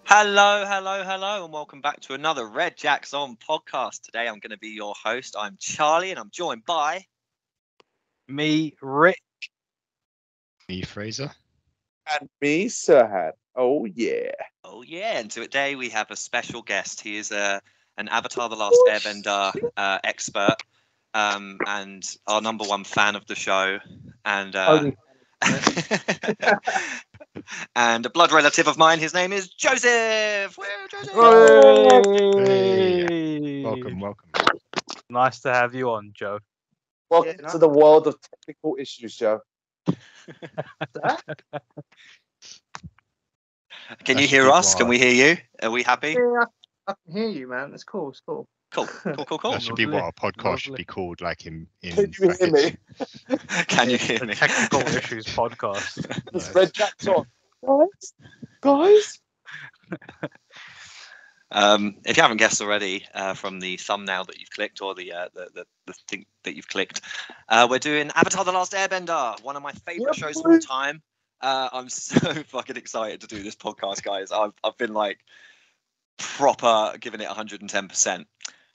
Hello, and welcome back to another Red Jacks On podcast. Today I'm going to be your host. I'm Charlie, and I'm joined by... Me, Rick. Me, Frazer. And me, Serhan. Oh, yeah. Oh, yeah. And today we have a special guest. He is an Avatar the Last Airbender expert and our number one fan of the show. And... and a blood relative of mine. His name is Joseph. Where, Joseph? Hey. Welcome. Nice to have you on, Joe. Welcome to the world of technical issues, Joe. Can you hear us? Can we hear you? Are we happy? Yeah, I can hear you, man. It's cool. It's cool. Cool. That should be what our podcast should be called, like in Can you hear me? Can you hear me? Technical issues podcast. It's Red Jacks On. Guys. If you haven't guessed already from the thumbnail that you've clicked or the thing that you've clicked, we're doing Avatar the Last Airbender, one of my favorite shows of all time. I'm so fucking excited to do this podcast, guys. I've been like proper giving it 110%.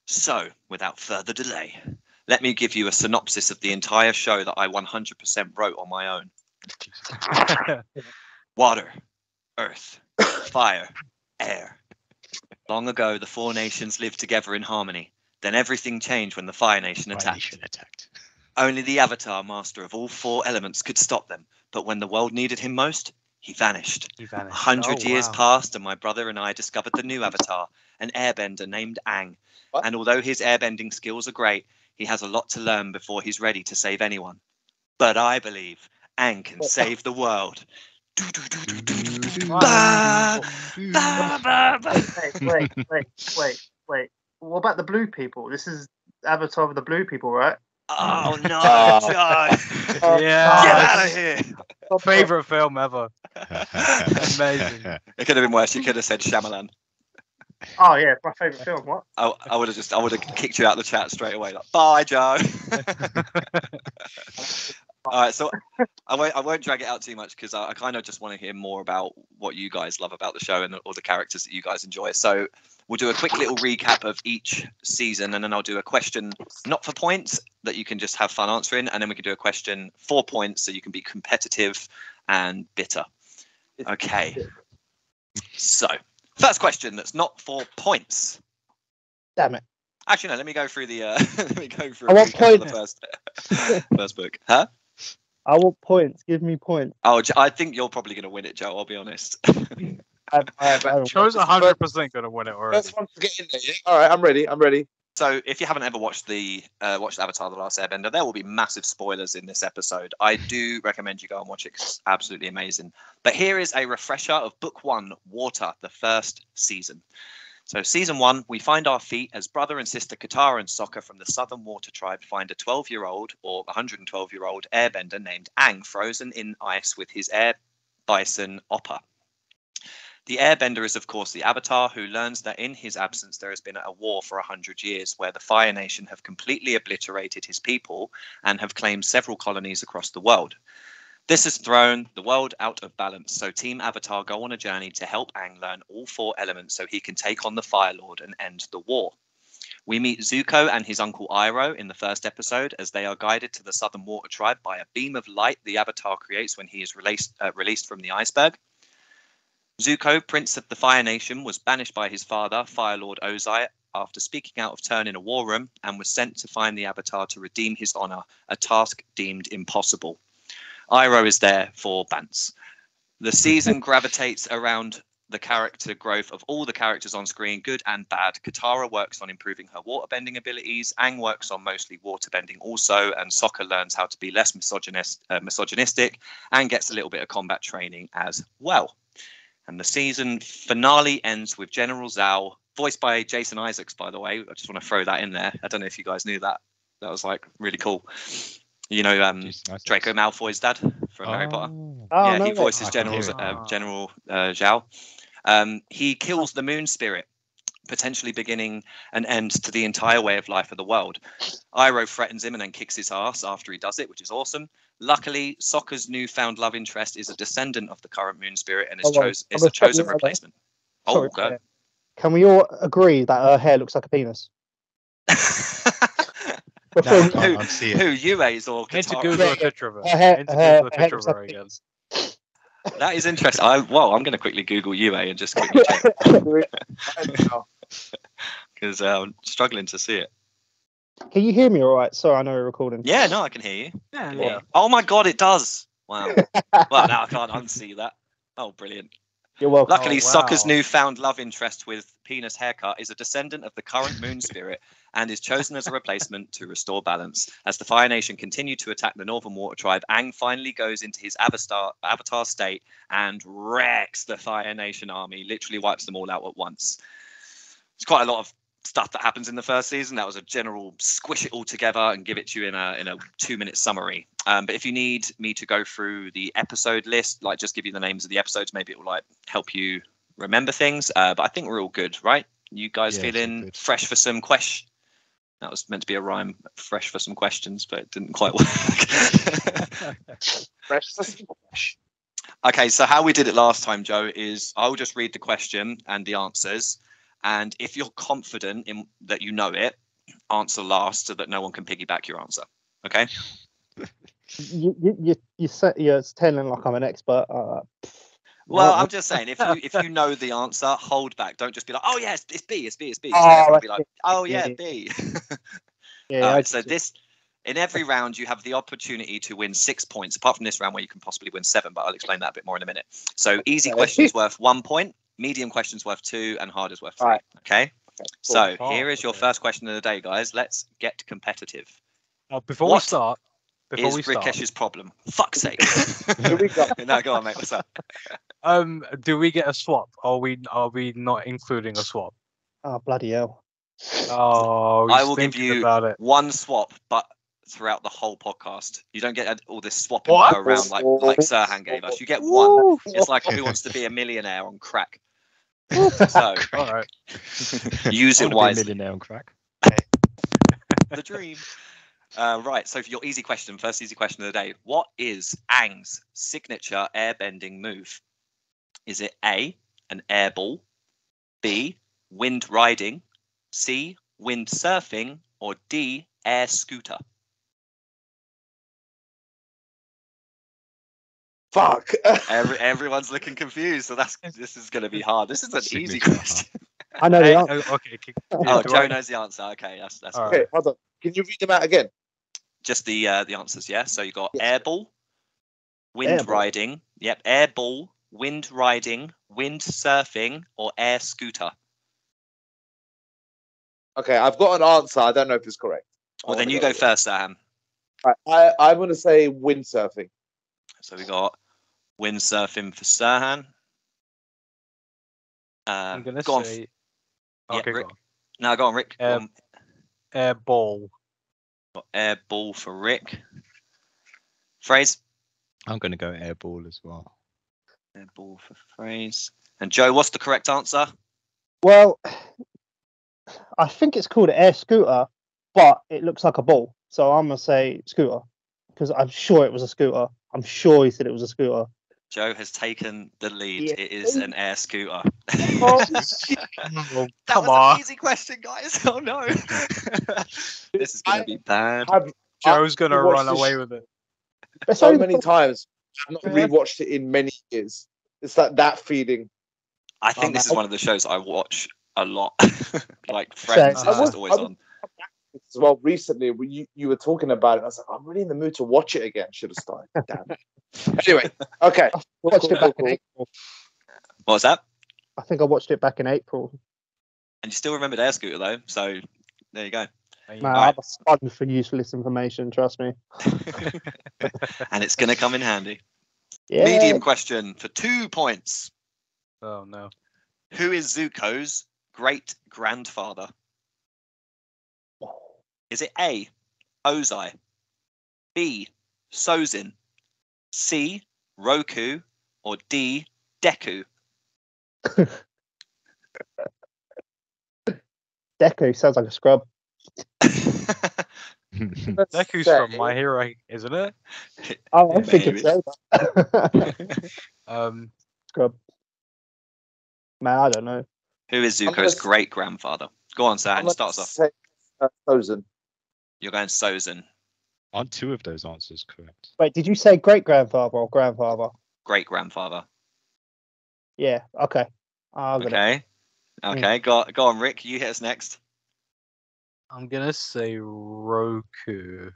So, without further delay, let me give you a synopsis of the entire show that I 100% wrote on my own. Water, earth, fire, air. Long ago, the four nations lived together in harmony. Then everything changed when the Fire Nation attacked. Only the Avatar, master of all four elements, could stop them. But when the world needed him most, he vanished. 100 years passed, and my brother and I discovered the new Avatar, an airbender named Aang. What? And although his airbending skills are great, he has a lot to learn before he's ready to save anyone. But I believe Aang can save the world. Wait. What about the blue people? This is Avatar of the blue people, right? Oh no, Yeah. Get out of here. Favorite film ever. Amazing. It could have been worse. You could have said Shyamalan. Oh yeah, my favorite film. What? I would have kicked you out of the chat straight away. Like, bye, Joe. All right, so I won't drag it out too much because I kind of just want to hear more about what you guys love about the show and all the characters that you guys enjoy. So we'll do a quick little recap of each season, and then I'll do a question not for points that you can just have fun answering, and then we can do a question for points so you can be competitive and bitter. Okay. So first question that's not for points. Damn it. Actually, no. Let me go through the. Let me go through. I want points. The first book, huh? I want points. Give me points. Oh, I think you're probably going to win it, Joe. I'll be honest. Joe's 100% going to win it already. First one to get in there, yeah? All right, I'm ready. So, if you haven't ever watched Avatar the Last Airbender, there will be massive spoilers in this episode. I do recommend you go and watch it because it's absolutely amazing. But here is a refresher of Book 1, Water, the first season. So season 1, we find our feet as brother and sister Katara and Sokka from the Southern Water Tribe find a 12-year-old or 112-year-old airbender named Aang frozen in ice with his air bison Oppa. The airbender is, of course, the Avatar, who learns that in his absence there has been a war for 100 years where the Fire Nation have completely obliterated his people and have claimed several colonies across the world. This has thrown the world out of balance, so Team Avatar go on a journey to help Aang learn all four elements so he can take on the Fire Lord and end the war. We meet Zuko and his uncle Iroh in the first episode as they are guided to the Southern Water Tribe by a beam of light the Avatar creates when he is released from the iceberg. Zuko, Prince of the Fire Nation, was banished by his father, Fire Lord Ozai, after speaking out of turn in a war room and was sent to find the Avatar to redeem his honor, a task deemed impossible. Iroh is there for Bants. The season gravitates around the character growth of all the characters on screen, good and bad. Katara works on improving her waterbending abilities. Aang works on mostly waterbending also, and Sokka learns how to be less misogynistic and gets a little bit of combat training as well. And the season finale ends with General Zhao, voiced by Jason Isaacs, by the way. I just want to throw that in there. I don't know if you guys knew that. That was like really cool. You know, Draco Malfoy's dad from Harry Potter. Oh, yeah, he voices General Zhao. He kills the moon spirit, potentially beginning an end to the entire way of life of the world. Iroh threatens him and then kicks his ass after he does it, which is awesome. Luckily, Sokka's newfound love interest is a descendant of the current moon spirit and is a chosen replacement. Sorry, Go. Can we all agree that her hair looks like a penis? No, I can't unsee it. Who, Yue's or I need to Katara? Google a picture of it. Her hair- I need to her- Google a her picture of hair her again. That is interesting. I'm going to quickly Google Yue and just quickly check because I'm struggling to see it. Can you hear me all right? Sorry, I know we're recording. Yeah, no, I can hear you. Yeah. Oh my God, it does. Wow. Well, now I can't unsee that. Oh, brilliant. You're welcome. Luckily, Oh, wow. Sokka's newfound love interest with penis haircut is a descendant of the current moon spirit and is chosen as a replacement to restore balance. As the Fire Nation continue to attack the Northern Water Tribe, Aang finally goes into his avatar state and wrecks the Fire Nation army, literally wipes them all out at once. It's quite a lot of stuff that happens in the first season. That was a general squish it all together and give it to you in a 2-minute summary. But if you need me to go through the episode list, like just give you the names of the episodes, maybe it will like help you remember things. But I think we're all good, right? You guys feeling fresh for some questions? That was meant to be a rhyme, fresh for some questions, but it didn't quite work. Fresh for some questions. Okay, so how we did it last time, Joe, is I'll just read the question and the answers. And if you're confident in that you know it, answer last so that no one can piggyback your answer. Okay? You said you're telling like I'm an expert. Well, I'm just saying, if you know the answer, hold back. Don't just be like, oh yeah, it's B, it's B, it's B. So everyone be like, oh yeah, B. Yeah. So this, in every round, you have the opportunity to win 6 points. Apart from this round where you can possibly win 7, but I'll explain that a bit more in a minute. So easy questions worth 1 point, medium questions worth 2, and hard is worth 3. Right. Okay. Cool. So here is your first question of the day, guys. Let's get competitive. Before we start, Rikesh's problem? Fuck's sake. Here we go. No, go on, mate. What's up? do we get a swap? Are we not including a swap? Oh bloody hell! Oh, I will give you about it. 1 swap, but throughout the whole podcast, you don't get all this swapping around like Serhan gave us. You get 1. It's like Who Wants to Be a Millionaire on crack. So, All right. use it wisely. Millionaire on crack. The dream. Right, so for your first easy question of the day, what is Aang's signature airbending move? Is it A, an air ball, B, wind riding, C, wind surfing, or D, air scooter? Fuck. Everyone's looking confused, so this is going to be hard. This is an easy question. I know the answer. Okay. Oh, Joe knows the answer. Okay, that's All good. Okay, hold on. Can you read them out again? Just the answers, yeah. So you got air ball, wind Air ball. riding. Yep, air ball, wind riding, wind surfing, or air scooter. Okay, I've got an answer. I don't know if it's correct. Well, then you go first, Sam. Right, I'm going to say windsurfing. So we got windsurfing for Serhan. I'm gonna go say. Yeah, Okay, Rick. go on. No, go on, Rick. Go on. Air ball. Got air ball for Rick. Phrase. I'm going to go air ball as well. Air ball for Phrase. And Joe, what's the correct answer? Well, I think it's called an air scooter, but it looks like a ball. So I'm gonna say scooter because I'm sure it was a scooter. I'm sure he said it was a scooter. Joe has taken the lead. Yeah. It is an air scooter. Oh, That come was on. an easy question, guys. Oh no. This is going to be bad. Joe's gonna I've watched run this away with it. so many times. I've not rewatched it in many years. It's like that feeling. I think this is one of the shows I watch a lot. Like Friends is just always on. As well, recently when you were talking about it, I was like, I'm really in the mood to watch it again. Should have started. Damn it. Anyway, okay. I watched it back in April. What was that? I think I watched it back in April. And you still remembered air scooter though, so there you go. Man, I'm a sponge for useless information. Trust me. And it's going to come in handy. Yeah. Medium question for 2 points. Oh no. Who is Zuko's great grandfather? Is it A, Ozai, B, Sozin, C, Roku, or D, Deku? Deku sounds like a scrub. Let's Deku's say- from My Hero, isn't it? I'm thinking Maybe. so. Um, Scrub. Man, I don't know. Who is I'm Zuko's gonna- great grandfather? Go on, I'm Serhan. gonna Start us off. say, Frozen. You're going Sozin. Aren't two of those answers correct? Wait, did you say great grandfather or grandfather? Great grandfather. Yeah. Okay. I'll get it. Okay. Okay. Go on, Rick. You hit us next. I'm gonna say Roku.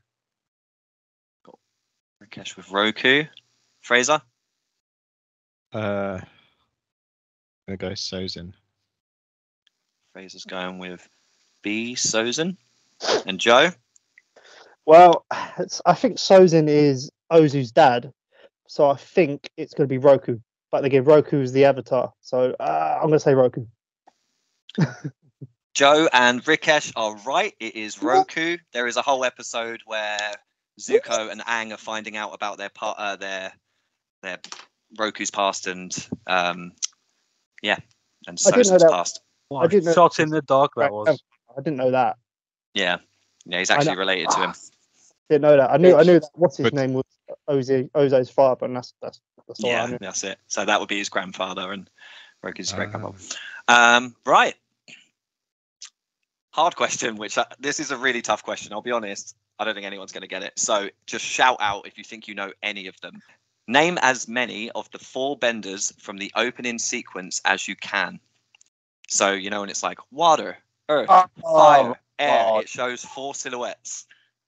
Rikesh with Roku. Fraser. I'm gonna go Sozin. Fraser's going with B. Sozin. And Joe. Well, I think Sozin is Ozu's dad, so I think it's going to be Roku. But again, Roku is the avatar, so I'm going to say Roku. Joe and Rikesh are right. It is Roku. There is a whole episode where Zuko and Aang are finding out about their Roku's past and and I didn't know Sozin's that. past. What didn't know a shot that in the dark that was. I didn't know that. Yeah, he's actually related to him. Didn't know that. I knew that. What's his But- name was Ozo's father, and that's all I Yeah, knew. that's it. So that would be his grandfather and Roku's great Ah. grandfather. Right. Hard question, which this is a really tough question. I'll be honest. I don't think anyone's going to get it. So just shout out if you think you know any of them. Name as many of the 4 benders from the opening sequence as you can. So, when it's like water, earth, fire, air, God. it shows 4 silhouettes.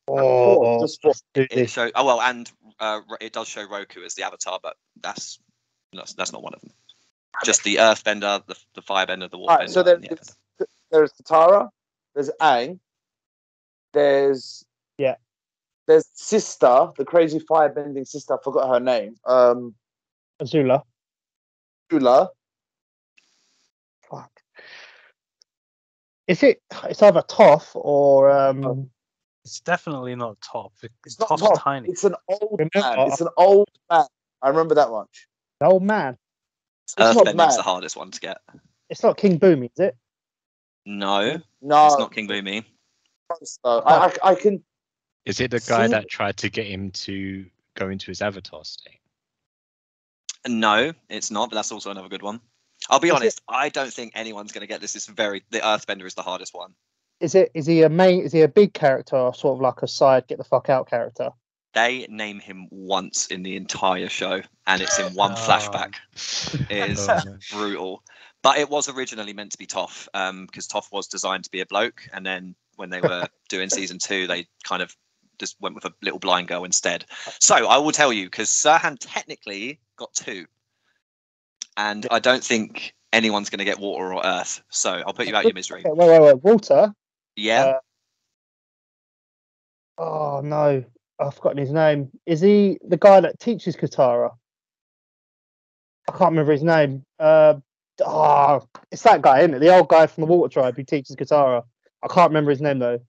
Oh, Just for- It shows, and it does show Roku as the avatar, but that's not one of them. Just the earthbender, the firebender, the waterbender. Alright, so and the airbender. there's Katara, there's Aang, there's sister, the crazy firebending sister. I forgot her name. Azula. Ula. Fuck. It's either Toph or It's definitely not Toph. It's not Toph's Toph. tiny. It's an old Remember- man. It's an old man. I remember that much. the old man. It's not Earthbending's mad. the hardest one to get. It's not King Boomy, is it? No, No, it's not King Boomy. I can. Is it the guy See- that tried to get him to go into his avatar state? No, it's not, but that's also another good one. I'll be Is honest, I don't think anyone's going to get this. The Earthbender is the hardest one. Is he a big character or sort of like a side get the fuck out character? They name him once in the entire show, and it's in one Oh. flashback. It is Oh, no. brutal. But it was originally meant to be Toph, because Toph was designed to be a bloke, and then when they were doing season 2, they kind of just went with a little blind girl instead. So I will tell you, because Serhan technically got 2, and I don't think anyone's going to get water or earth. So I'll put you out of your misery. Okay, wait. Walter. Yeah. Oh no, I've forgotten his name. Is he the guy that teaches Katara? I can't remember his name. It's that guy, isn't it? The old guy from the Water Tribe who teaches Katara. I can't remember his name though.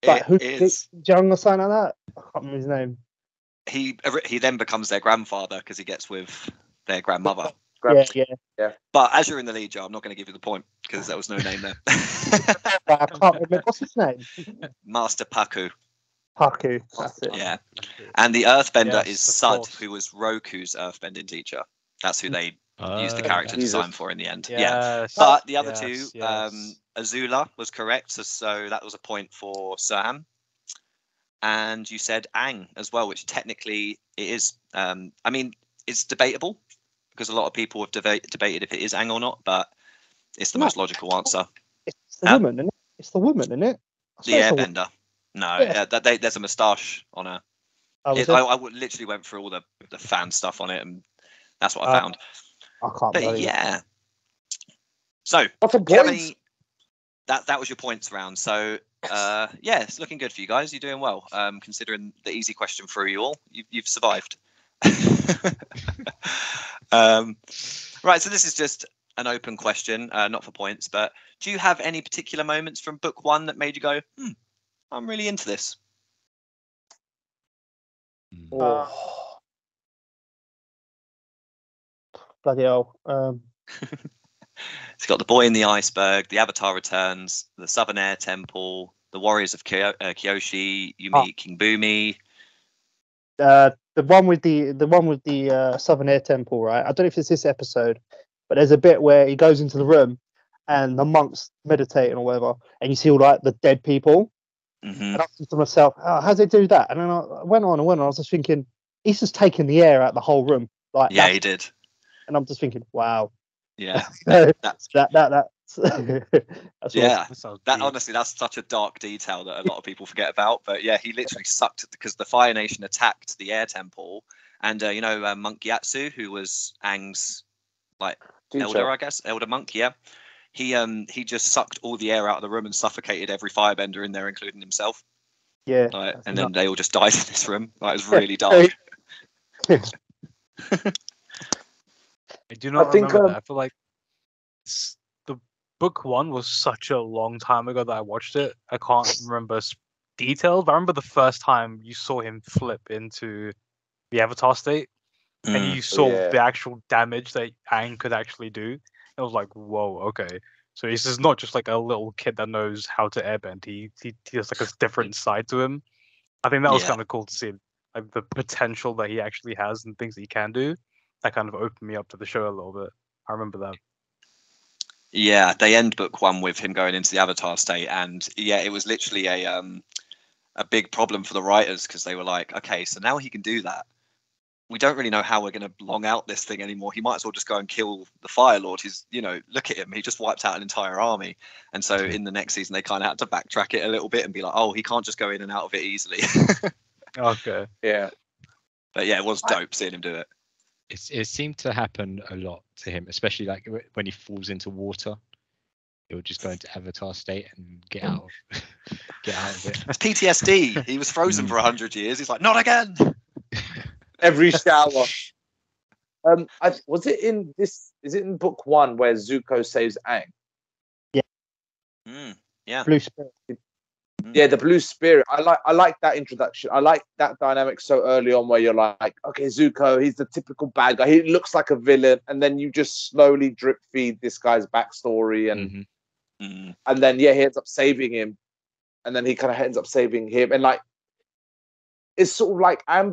Like It is. Jung or something like that. I can't remember his name. He then becomes their grandfather because he gets with their grandmother. Yeah. But as you're in the lead, Joe, I'm not going to give you the point because there was no name there. I can't remember what's his name. Master Paku. Haku. That's it. Yeah. And the Earthbender Yes, is of Sud, course. who was Roku's Earthbending teacher. That's who they used the Oh, character Jesus. design for in the end. Yeah. Yes. But the other Yes, two, yes. Azula was correct, so that was a point for Serhan. And you said Aang as well, which technically it is. I mean, it's debatable because a lot of people have debated if it is Aang or not, but it's the No. most logical answer. It's the Huh? woman, isn't it? It's the woman, isn't it? I The swear it's a woman. Airbender. No, Yeah. there's a moustache on her. Oh, is I it? literally went through all the fan stuff on it, and that's what Oh, I found. I can't But believe it. yeah. So, What's the do you have point? any? That was your points round. So, yeah, it's looking good for you guys. You're doing well, considering the easy question threw you all. You've survived. Right. So this is just an open question, not for points. But do you have any particular moments from book 1 that made you go, I'm really into this? Bloody hell. It's got the Boy in the Iceberg, the Avatar Returns, the Southern Air Temple, the Warriors of Kyoshi. You meet King Boomy. The one with the Southern Air Temple, right? I don't know if it's this episode, but there's a bit where he goes into the room and the monks meditating or whatever, and you see all like the dead people. Mm-hmm. And I thought to myself, oh, how do they do that? And then I went on. I was just thinking, he's just taking the air out the whole room. Like, Yeah, he did. And I'm just thinking, wow. Yeah, that's that's yeah. Awesome. That honestly, that's such a dark detail that a lot of people forget about. But yeah, he literally sucked because the Fire Nation attacked the Air Temple, and Monk Yatsu, who was Aang's like elder, I guess, elder monk. Yeah, he just sucked all the air out of the room and suffocated every firebender in there, including himself. Yeah, and then they all just died in this room. Like, it was really dark. I do not remember that. I feel like the book one was such a long time ago that I watched it. I can't remember details, but I remember the first time you saw him flip into the Avatar state, and you saw the actual damage that Aang could actually do. I was like, whoa, okay. So this is not just like a little kid that knows how to airbend. He has like a different side to him. I think that was kind of cool to see, like the potential that he actually has and things that he can do. That kind of opened me up to the show a little bit. I remember that. Yeah, they end book one with him going into the Avatar state, and yeah, it was literally a big problem for the writers because they were like, okay, so now he can do that. We don't really know how we're going to long out this thing anymore. He might as well just go and kill the Fire Lord. He's, look at him. He just wiped out an entire army. And so in the next season, they kind of had to backtrack it a little bit and be like, oh, he can't just go in and out of it easily. Okay. Yeah. But yeah, it was dope seeing him do it. It seemed to happen a lot to him, especially like when he falls into water. He'll just go into Avatar state and get out of it. It's PTSD. He was frozen for 100 years. He's like, not again. Every shower. Was it in this? Is it in book one where Zuko saves Aang? Yeah. Yeah. Blue Spirit. Yeah, the Blue Spirit. I like that introduction. I like that dynamic so early on where you're like, okay, Zuko, he's the typical bad guy. He looks like a villain, and then you just slowly drip feed this guy's backstory, and and then he ends up saving him, and then he kind of ends up saving him, and like it's sort of like Aang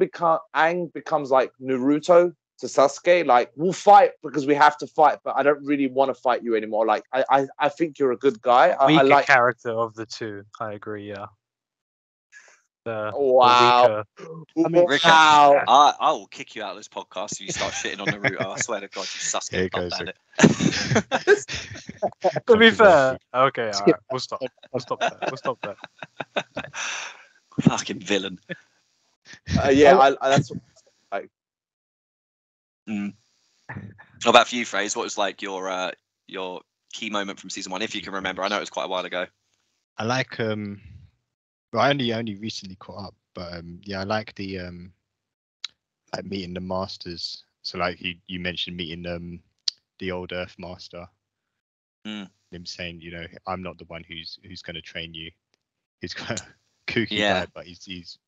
becomes like Naruto to Sasuke. Like, we'll fight because we have to fight, but I don't really want to fight you anymore. Like, I think you're a good guy. I like character of the two. I agree. Yeah. Wow. I mean, Rikesh, I will kick you out of this podcast if you start shitting on Naruto. I swear to God, you Sasuke bandit. To be fair, okay, all right, we'll stop there. Fucking villain. That's like. What about for you, Fraze? What was like your key moment from season one, if you can remember? I know it was quite a while ago. I like well, I only recently caught up, but I like the like meeting the masters. So like you mentioned meeting the old Earth Master. Him saying, I'm not the one who's going to train you. He's kind of kooky guy, but he's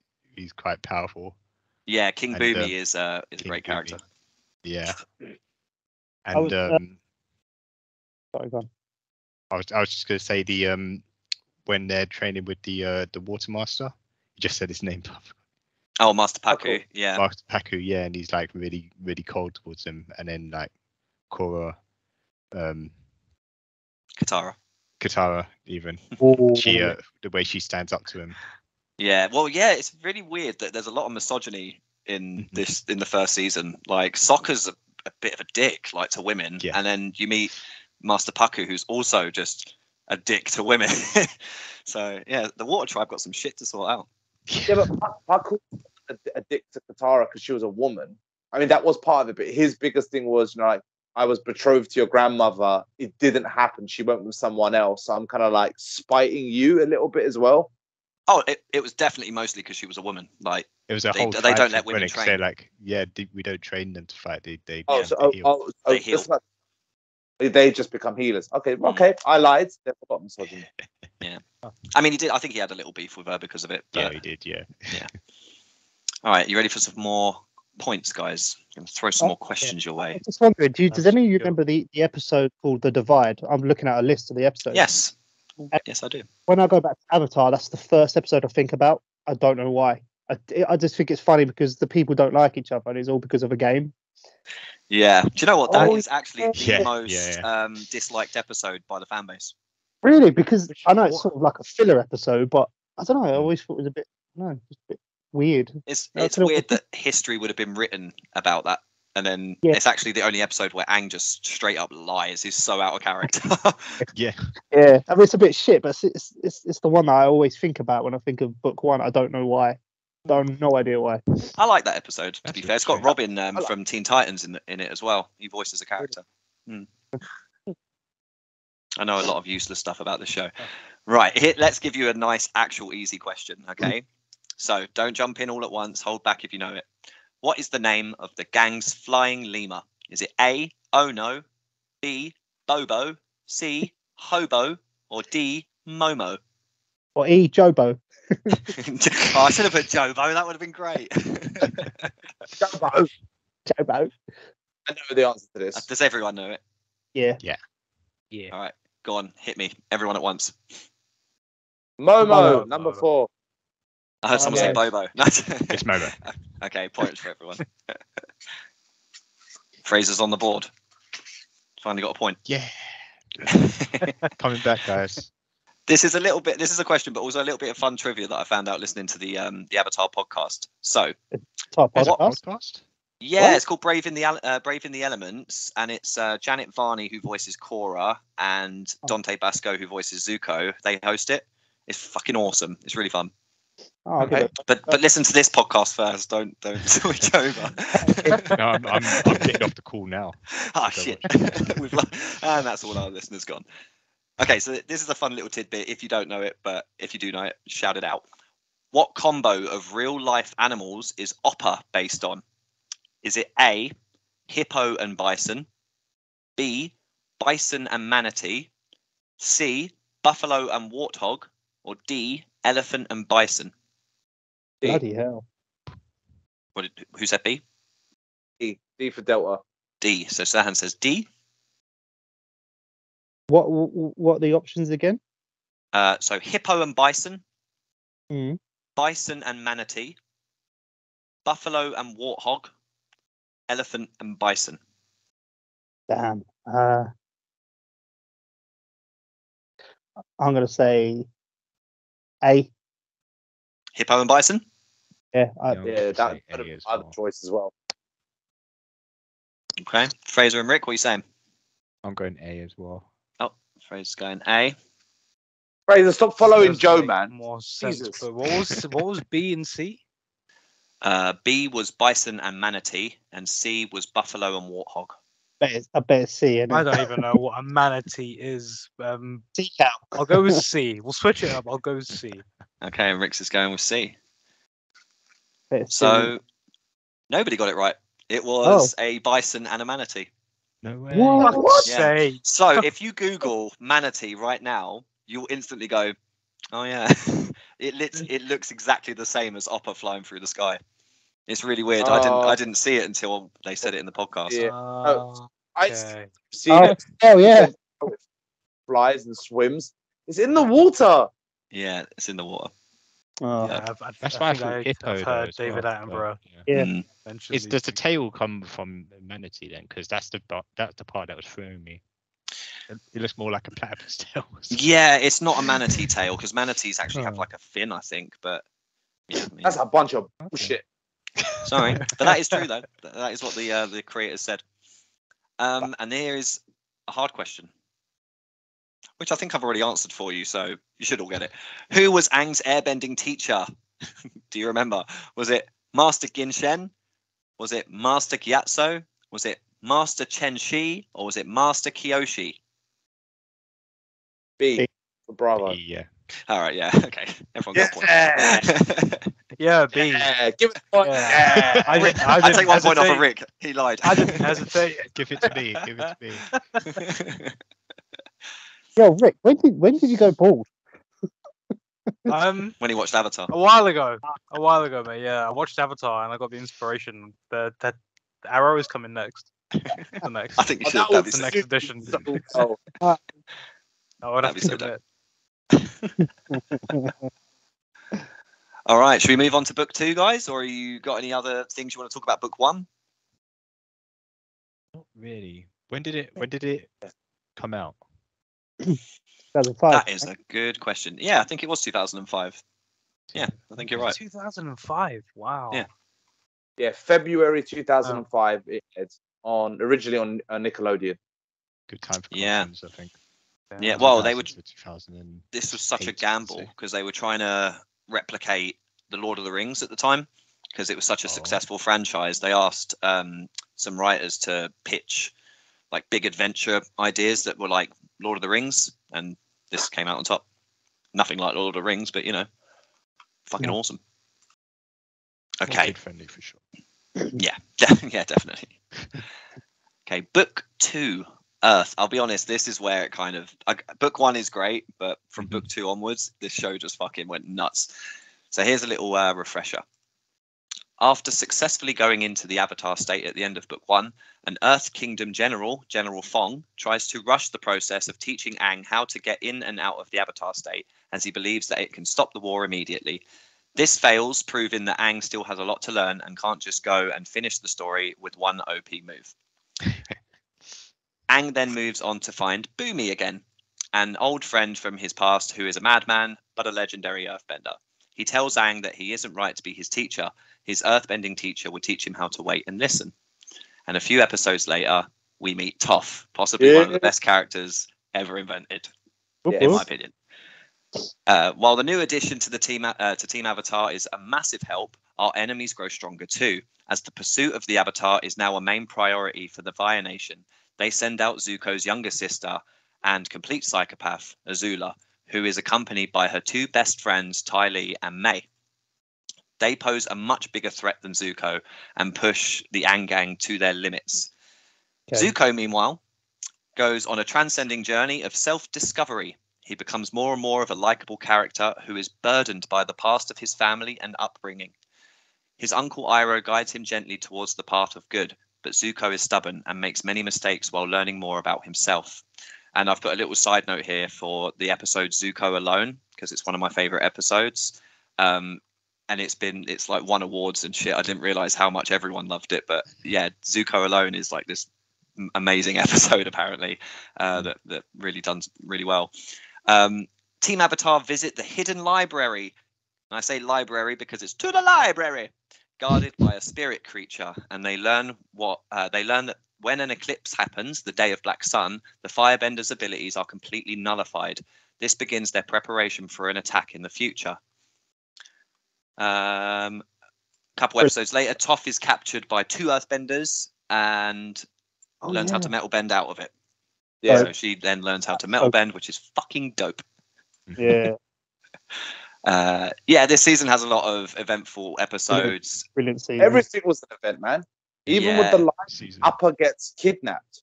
quite powerful. Yeah, King Boomy is a great character. Yeah. And sorry, go on. I was just going to say the when they're training with the Water Master, you just said his name. Oh, Master Paku, yeah. Master Paku, yeah, and he's like really, really cold towards him, and then like Korra, Katara, even she the way she stands up to him. Yeah, well, yeah, it's really weird that there's a lot of misogyny in the first season. Like, Sokka's a bit of a dick, like, to women, and then you meet Master Paku, who's also just a dick to women. So yeah, the Water Tribe got some shit to sort out. Yeah, but Paku a dick to Katara because she was a woman. I mean, that was part of it, but his biggest thing was, like, I was betrothed to your grandmother. It didn't happen. She went with someone else. So I'm kind of like spiting you a little bit as well. Oh, it was definitely mostly because she was a woman. Like, it was they don't let women train. They're like, we don't train them to fight. They heal. They just become healers. Okay, I lied. They've got misogyny. Yeah, I mean, I think he had a little beef with her because of it. But, he did. Yeah. All right, you ready for some more points, guys. I'm going to throw some more questions your way. I'm just wondering, does any of you remember the episode called The Divide? I'm looking at a list of the episodes. Yes. Yes, I do. When I go back to Avatar, that's the first episode I think about. I don't know why. I just think it's funny because the people don't like each other and it's all because of a game. Yeah. Do you know what? That is actually the most yeah. Disliked episode by the fan base. Really? Because I know it's sort of like a filler episode, but I don't know. I always thought it was a bit weird. It's weird that history would have been written about that. And then it's actually the only episode where Aang just straight up lies. He's so out of character. Yeah. Yeah. I mean, it's a bit shit, but it's the one that I always think about when I think of book one. I don't know why. I have no idea why. I like that episode, to be fair. It's got Robin from Teen Titans in it as well. He voices a character. I know a lot of useless stuff about the show. Right, let's give you a nice, actual, easy question, okay? So don't jump in all at once. Hold back if you know it. What is the name of the gang's flying lemur? Is it A, Ono, B, Bobo, C, Hobo, or D, Momo? Or E, Jobo. I should have put Jobo. That would have been great. Jobo. I know the answer to this. Does everyone know it? Yeah. All right, go on. Hit me. Everyone at once. Momo, number 4. I heard someone say Bobo. It's Momo. Okay, points for everyone. Frazer's on the board. Finally got a point. Yeah. Coming back, guys. This is a question, but also a little bit of fun trivia that I found out listening to the Avatar podcast. So, podcast? Yeah, it's called Brave in the Elements, and it's Janet Varney who voices Korra and Dante Basco who voices Zuko. They host it. It's fucking awesome. It's really fun. Oh, okay. But listen to this podcast first. Don't switch over. No, I'm getting off the call now. Ah, shit. And that's all our listeners gone. Okay, so this is a fun little tidbit if you don't know it, but if you do know it, shout it out. What combo of real life animals is Oppa based on? Is it A, hippo and bison, B, bison and manatee, C, buffalo and warthog, or D, elephant and bison? D. Bloody hell. Who said B? D for Delta. D. So Serhan says D. What are the options again? So hippo and bison, Mm. bison and manatee, buffalo and warthog, elephant and bison. Damn. I'm going to say A. Hippo and bison? Yeah. That other choice as well. Okay. Frazer and Rick, what are you saying? I'm going A as well. Oh, Frazer's going A. Frazer, stop following Joe, man. More sense, Jesus. but what was B and C? B was bison and manatee, and C was buffalo and warthog. I bet it's C. I don't even know what a manatee is. Sea cow. I'll go with C. We'll switch it up. I'll go with C. Okay, and Rick's is going with C. Bet it's So nobody got it right. It was a bison and a manatee. No way. What? Yeah. So if you Google manatee right now, you'll instantly go, oh yeah, it looks exactly the same as Oppa flying through the sky. It's really weird. I didn't see it until they said it in the podcast. Yeah. Okay. See yeah. flies and swims. It's in the water. Yeah, it's in the water. Oh. Yeah, That's why I thought hippo. I've heard as David well, Attenborough. but, Yeah. mention Does the tail come from manatee then? Because that's the part that was throwing me. It looks more like a platypus tail. Yeah, it's not a manatee tail because manatees actually have like a fin, I think. But yeah, I mean, That's a bunch of bullshit. sorry, but that is true though. That is what the creators said. And here is a hard question, which I think I've already answered for you, so you should all get it. Who was Aang's airbending teacher? Do you remember? Was it Master Gin Shen? Was it Master Gyatso? Was it Master Chen Shi? Or was it Master Kyoshi? B for Bravo. Yeah. All right, yeah, okay. Everyone got a point. Yeah, B. Yeah, give it a point. Yeah. I take 1 point off of Rick. He lied. I didn't hesitate. Give it to me. Give it to me. Yo, Rick, when did you go bald? when he watched Avatar. A while ago, mate. Yeah, I watched Avatar and I got the inspiration that Arrow is coming next. The next. I think you should. that That'd be was the so, next edition. Oh, I would have that'd to be so commit. All right, should we move on to book 2, guys, or you got any other things you want to talk about book 1? Not really. When did it come out? 2005. That is a good question. Yeah, I think it was 2005. Yeah, I think you're right. 2005. Wow. Yeah. yeah, February 2005. It aired originally on Nickelodeon. Good time for Yeah. cartoons, I think. Yeah, well, they would. 2000. This was such a 8, gamble so. because they were trying to replicate the Lord of the Rings at the time because it was such a successful franchise. They asked some writers to pitch like big adventure ideas that were like Lord of the Rings, and this came out on top. Nothing like Lord of the Rings, but fucking awesome. Okay. Kid friendly for sure. Yeah, yeah, definitely. Okay, book 2, Earth. I'll be honest, this is where it kind of book 1 is great, but from book 2 onwards, this show just fucking went nuts. So here's a little refresher. After successfully going into the Avatar state at the end of book 1, an Earth Kingdom General Fong, tries to rush the process of teaching Aang how to get in and out of the Avatar state, as he believes that it can stop the war immediately. This fails, proving that Aang still has a lot to learn and can't just go and finish the story with one OP move. Aang then moves on to find Boomy again, an old friend from his past who is a madman but a legendary earthbender. He tells Aang that he isn't right to be his teacher. His earthbending teacher would teach him how to wait and listen. And a few episodes later, we meet Toph, possibly one of the best characters ever invented, in my opinion. While the new addition to the Team Avatar is a massive help, our enemies grow stronger too, as the pursuit of the Avatar is now a main priority for the Fire Nation. They send out Zuko's younger sister and complete psychopath, Azula, who is accompanied by her 2 best friends, Ty Lee and May. They pose a much bigger threat than Zuko and push the Aang gang to their limits. Okay. Zuko, meanwhile, goes on a transcending journey of self-discovery. He becomes more and more of a likable character who is burdened by the past of his family and upbringing. His uncle Iroh guides him gently towards the path of good, but Zuko is stubborn and makes many mistakes while learning more about himself. And I've put a little side note here for the episode Zuko Alone, because it's one of my favorite episodes. And it's like won awards and shit. I didn't realize how much everyone loved it, but yeah, Zuko Alone is like this amazing episode apparently that really done really well. Team Avatar visit the hidden library, and I say library because it's to the library, guarded by a spirit creature, and they learn that when an eclipse happens, the day of Black Sun, the Firebender's abilities are completely nullified. This begins their preparation for an attack in the future. A couple episodes later, Toph is captured by 2 Earthbenders and learns how to metal bend out of it. Yeah. So she then learns how to metal bend, which is fucking dope. Yeah. This season has a lot of eventful episodes. Brilliant season. Everything was an event, man. Even with the light season, Upper gets kidnapped.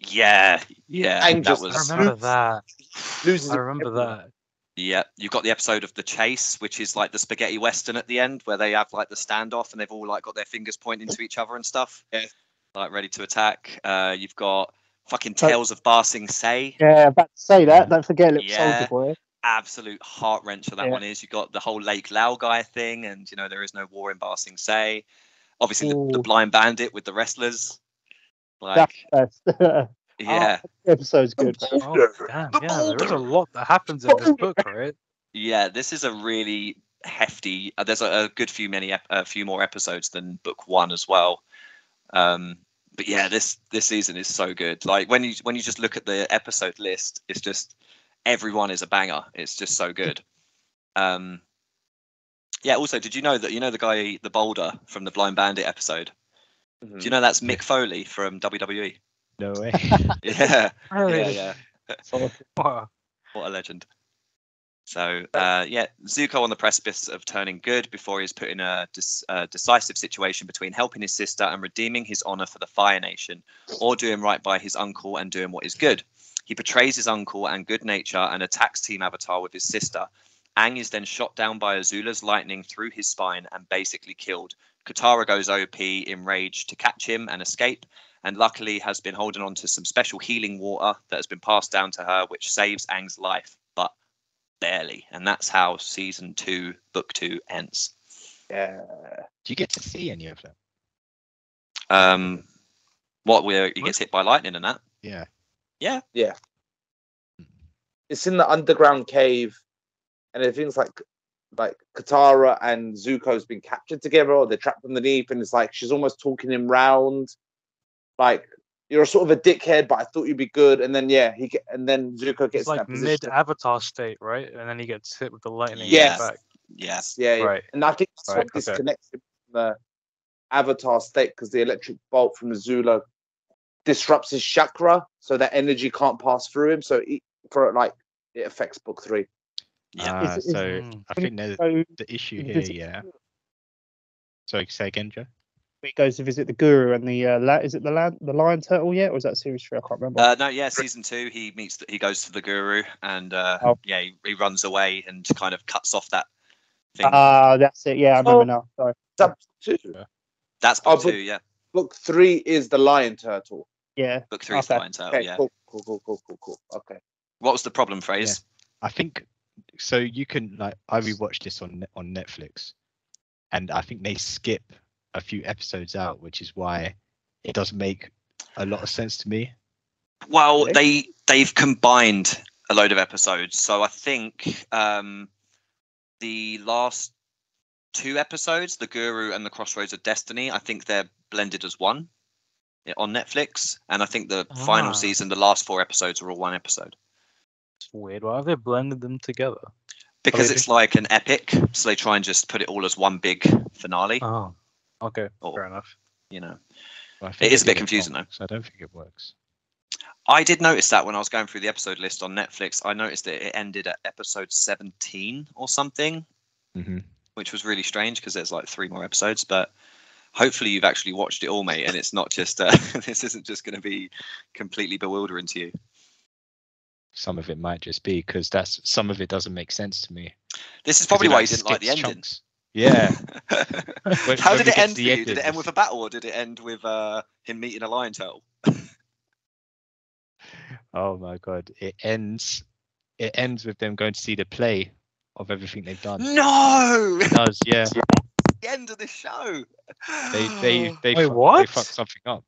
Yeah. I remember that. I remember that. Yeah, you've got the episode of The Chase, which is like the spaghetti western at the end, where they have like the standoff and they've all like got their fingers pointing to each other and stuff. Yeah, like ready to attack. You've got fucking Tales of Ba Sing Se. Yeah, about to say that. Don't forget Little Soldier Boy. Absolute heart wrencher that one is. You've got the whole Lake Laogai thing, and there is no war in Ba Sing Se. Obviously, the Blind Bandit with the wrestlers. Like, yeah. The episode's good. Oh, damn, there is a lot that happens in this book, right? Yeah, this is a really hefty. There's a good few more episodes than book 1 as well. But yeah, this season is so good. Like when you just look at the episode list, it's just everyone is a banger. It's just so good. Yeah. Also, did you know that the guy, the boulder from the Blind Bandit episode? Mm-hmm. Do you know that's Mick Foley from WWE? No way. Yeah. Really? Yeah. Wow. What a legend. So, Zuko on the precipice of turning good before he's put in a decisive situation between helping his sister and redeeming his honor for the Fire Nation, or doing right by his uncle and doing what is good. He betrays his uncle and good nature and attacks Team Avatar with his sister. Aang is then shot down by Azula's lightning through his spine and basically killed. Katara goes OP enraged to catch him and escape, and luckily has been holding on to some special healing water that has been passed down to her, which saves Aang's life, but barely. And that's how season 2, book 2 ends. Yeah. Do you get to see any of that? Where he gets hit by lightning and that? Yeah. Yeah. Yeah. It's in the underground cave, and everything's like Katara and Zuko's been captured together, or they're trapped underneath, and it's like she's almost talking him round, like, you're sort of a dickhead, but I thought you'd be good. And then and then Zuko gets It's like mid Avatar state, right? And then he gets hit with the lightning. Yes. Back. Yes. Yeah. Right. And I think that's what disconnects him from the Avatar state, because the electric bolt from Azula disrupts his chakra, so that energy can't pass through him. So it affects book 3. Yeah. I think the issue here, yeah. Sorry, say again, Joe. He goes to visit the Guru and the is it the lion turtle yet, or is that series 3? I can't remember. No, yeah, season 2. He goes to the Guru, and he runs away and kind of cuts off that thing. That's it. Yeah, I remember now. Sorry. That's book 2. Yeah. Book 3 is the lion turtle. Yeah. Book 3 is the lion turtle. Okay, yeah. Cool. Okay. What was the problem, Fraze? Yeah. I think so. You can I rewatched this on Netflix, and I think they skip a few episodes out, which is why it doesn't make a lot of sense to me. Well, they've combined a load of episodes, so I think the last 2 episodes, the Guru and the Crossroads of Destiny, I think they're blended as one on Netflix, and I think the final season, the last 4 episodes are all one episode. It's weird. Why have they blended them together? Because it's like an epic, so they try and just put it all as one big finale. Oh, okay, fair enough. You know, Well, it is a bit confusing though. So I don't think it works. I did notice that when I was going through the episode list on Netflix. I noticed that it ended at episode 17 or something, which was really strange because there's like 3 more episodes. But hopefully you've actually watched it all, mate, and it's not just this isn't just going to be completely bewildering to you. Some of it might just be because some of it doesn't make sense to me. This is probably why you didn't like the ending. Chunks. Yeah. How did it end for you? Did it end with a battle, or did it end with him meeting a lion turtle? Oh my god! It ends with them going to see the play of everything they've done. No. It does, yeah. The end of the show. They fucked something up.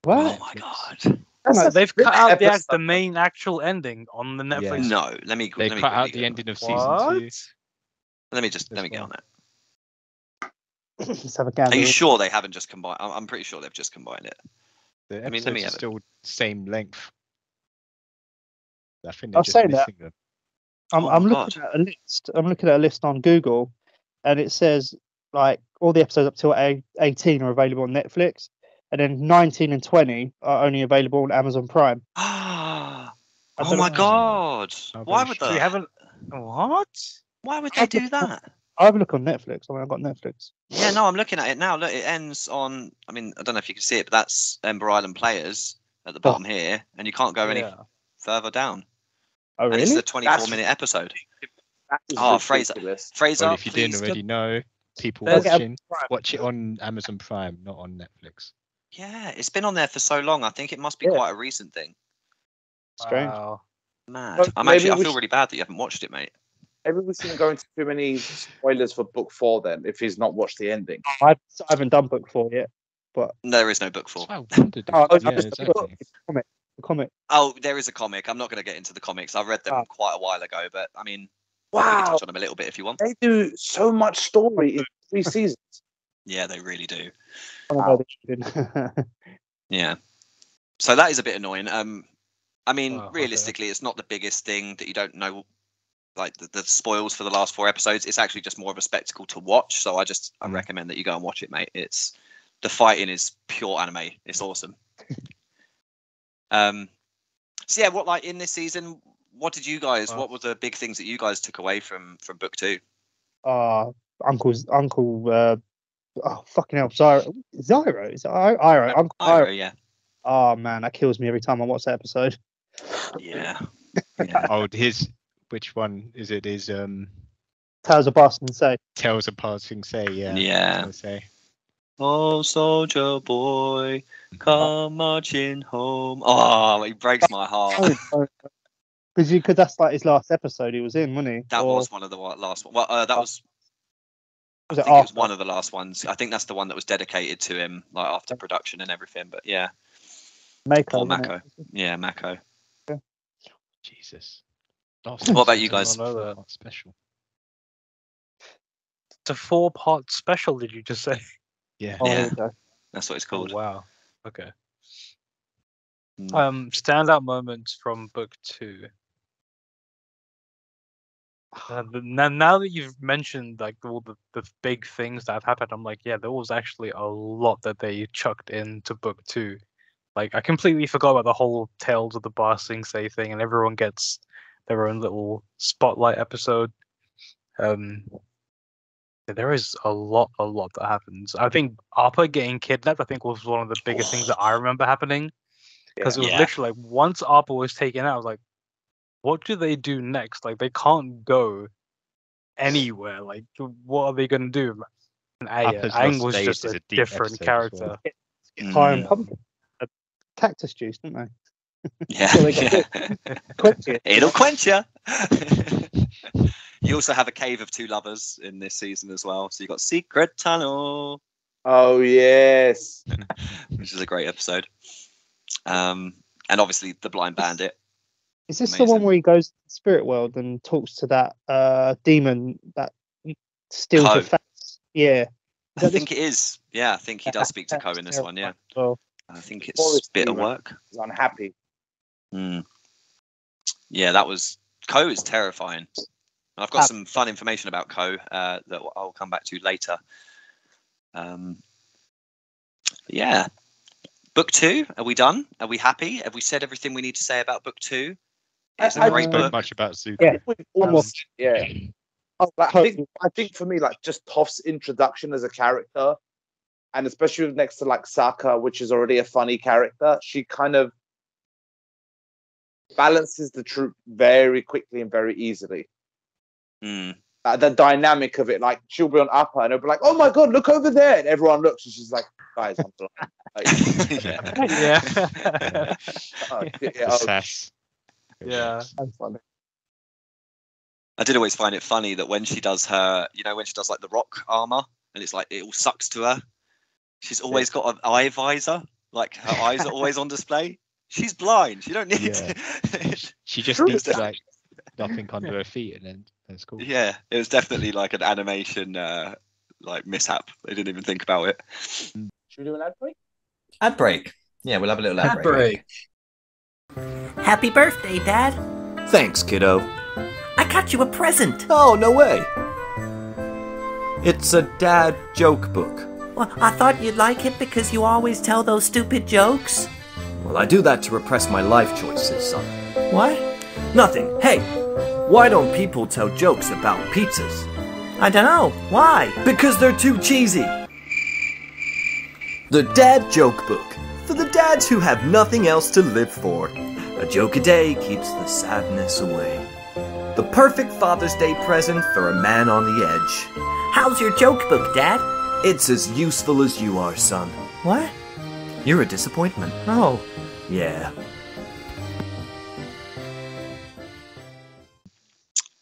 What? Oh my god! They've cut out the main actual ending on the Netflix. Yeah. No, They cut out the ending of season 2. Let me get on that. Let's have a gander. Are you sure they haven't just combined? I'm pretty sure they've just combined it. The let me episodes have are still same length. I think I'll they're say just missing them. I'm looking at a list. I'm looking at a list on Google, and it says like all the episodes up till 18 are available on Netflix, and then 19 and 20 are only available on Amazon Prime. Oh my god! Why would they? What? Why would they do that? I have a look on Netflix. I've got Netflix. Yeah, no, I'm looking at it now. Look, it ends on. I mean, I don't know if you can see it, but that's Ember Island Players at the bottom here, and you can't go any further down. Oh, really? And it's a 24-minute episode. Frazer. Well, if you didn't already know, people watch it on Amazon Prime, not on Netflix. Yeah, it's been on there for so long. I think it must be quite a recent thing. Strange. Wow. Mad. I feel really bad that you haven't watched it, mate. Maybe we shouldn't go into too many spoilers for book 4 then, if he's not watched the ending. I haven't done book 4 yet, but there is no book 4. Exactly. The comic. Oh, there is a comic. I'm not going to get into the comics. I read them quite a while ago, but I mean, we can touch on them a little bit if you want. They do so much story in 3 seasons. Yeah, they really do. Wow. Yeah. So that is a bit annoying. I mean, realistically, it's not the biggest thing that you don't know, like the spoils for the last 4 episodes. It's actually just more of a spectacle to watch. So I recommend that you go and watch it, mate. The fighting is pure anime. It's awesome. So yeah, what in this season? What did you guys? What were the big things that you guys took away from book 2? Uncle. Fucking hell, Zyro. Is it Iro? Uncle Iro, yeah. Oh man, that kills me every time I watch that episode. Yeah. Oh, which one is it? Is Tales of Boston say. Tales of Passing Say, yeah. Yeah. Say. Oh, soldier boy, come marching home. Oh, he breaks my heart. Because that's like his last episode he was in, wasn't he? That was one of the last ones. Well, that was. Was I it think it was after? one of the last ones. I think that's the one that was dedicated to him, like after production and everything. But yeah, Mako. or wasn't Mako. it? Yeah, Mako. Jesus. What about you guys? I don't know that. Special. It's a 4-part special, did you just say? Yeah. Oh, Yeah. here we go. That's what it's Oh, called. wow. Okay. Mm. Standout moments from book 2. Now that you've mentioned like all the big things that have happened, I'm like, yeah, there was actually a lot that they chucked into book 2. Like, I completely forgot about the whole Tales of the Ba Sing Se thing, and everyone gets their own little spotlight episode. There is a lot that happens. I think Appa getting kidnapped, I think, was one of the biggest things that I remember happening. Because it was Yeah. literally like, once Appa was taken out, I was like, what do they do next? Like, they can't go anywhere. Like, what are they going to do? And Appa's Aang Lost was Days just is a a deep different episode as well. character. Fire and pumpkin. Cactus juice, didn't they? Yeah. So they got quench it. It'll quench you. You also have a cave of two lovers in this season as well. So you got Secret Tunnel, Oh yes. which is a great episode. And obviously the Blind Bandit. Is this Amazing. the one where he goes to the spirit world and talks to that demon that steals your Ko. face? Yeah. I think it is. Yeah, I think he does speak to Ko That's in this one. Yeah, Well, I think it's Forest bit of demon. work. He's unhappy. Yeah, that was Ko is terrifying. I've got some fun information about Ko that I'll come back to later. Yeah, book 2. Are we done? Are we happy? Have we said everything we need to say about book 2? It's a I great Spoke book. much about Zuko. Yeah. We've almost, yeah. Like, I think for me, like just Toph's introduction as a character, and especially next to like Sokka, which is already a funny character, she kind of balances the troop very quickly and very easily. The dynamic of it, like she'll be on Appa and it'll be like, "Oh my god, look over there!" And everyone looks, and she's like, "Guys, I'm blind." Like, Yeah. Sass. Yeah. That's funny. I did always find it funny that when she does her, when she does like the rock armor, and it's like it all sucks to her. She's always got an eye visor, like her eyes are always on display. She's blind. She don't need. She just needs like nothing under her feet, and then it's cool. Yeah, it was definitely like an animation like mishap. They didn't even think about it. should we do an ad break? Ad break. Yeah, we'll have a little ad break. Happy birthday, Dad. Thanks, kiddo. I got you a present. Oh, no way. It's a dad joke book. Well, I thought you'd like it because you always tell those stupid jokes. Well, I do that to repress my life choices, son. What? Nothing. Hey, why don't people tell jokes about pizzas? I don't know. Why? Because they're too cheesy. The Dad Joke Book. For the dads who have nothing else to live for. A joke a day keeps the sadness away. The perfect Father's Day present for a man on the edge. How's your joke book, Dad? It's as useful as you are, son. What? You're a disappointment. Oh. Yeah.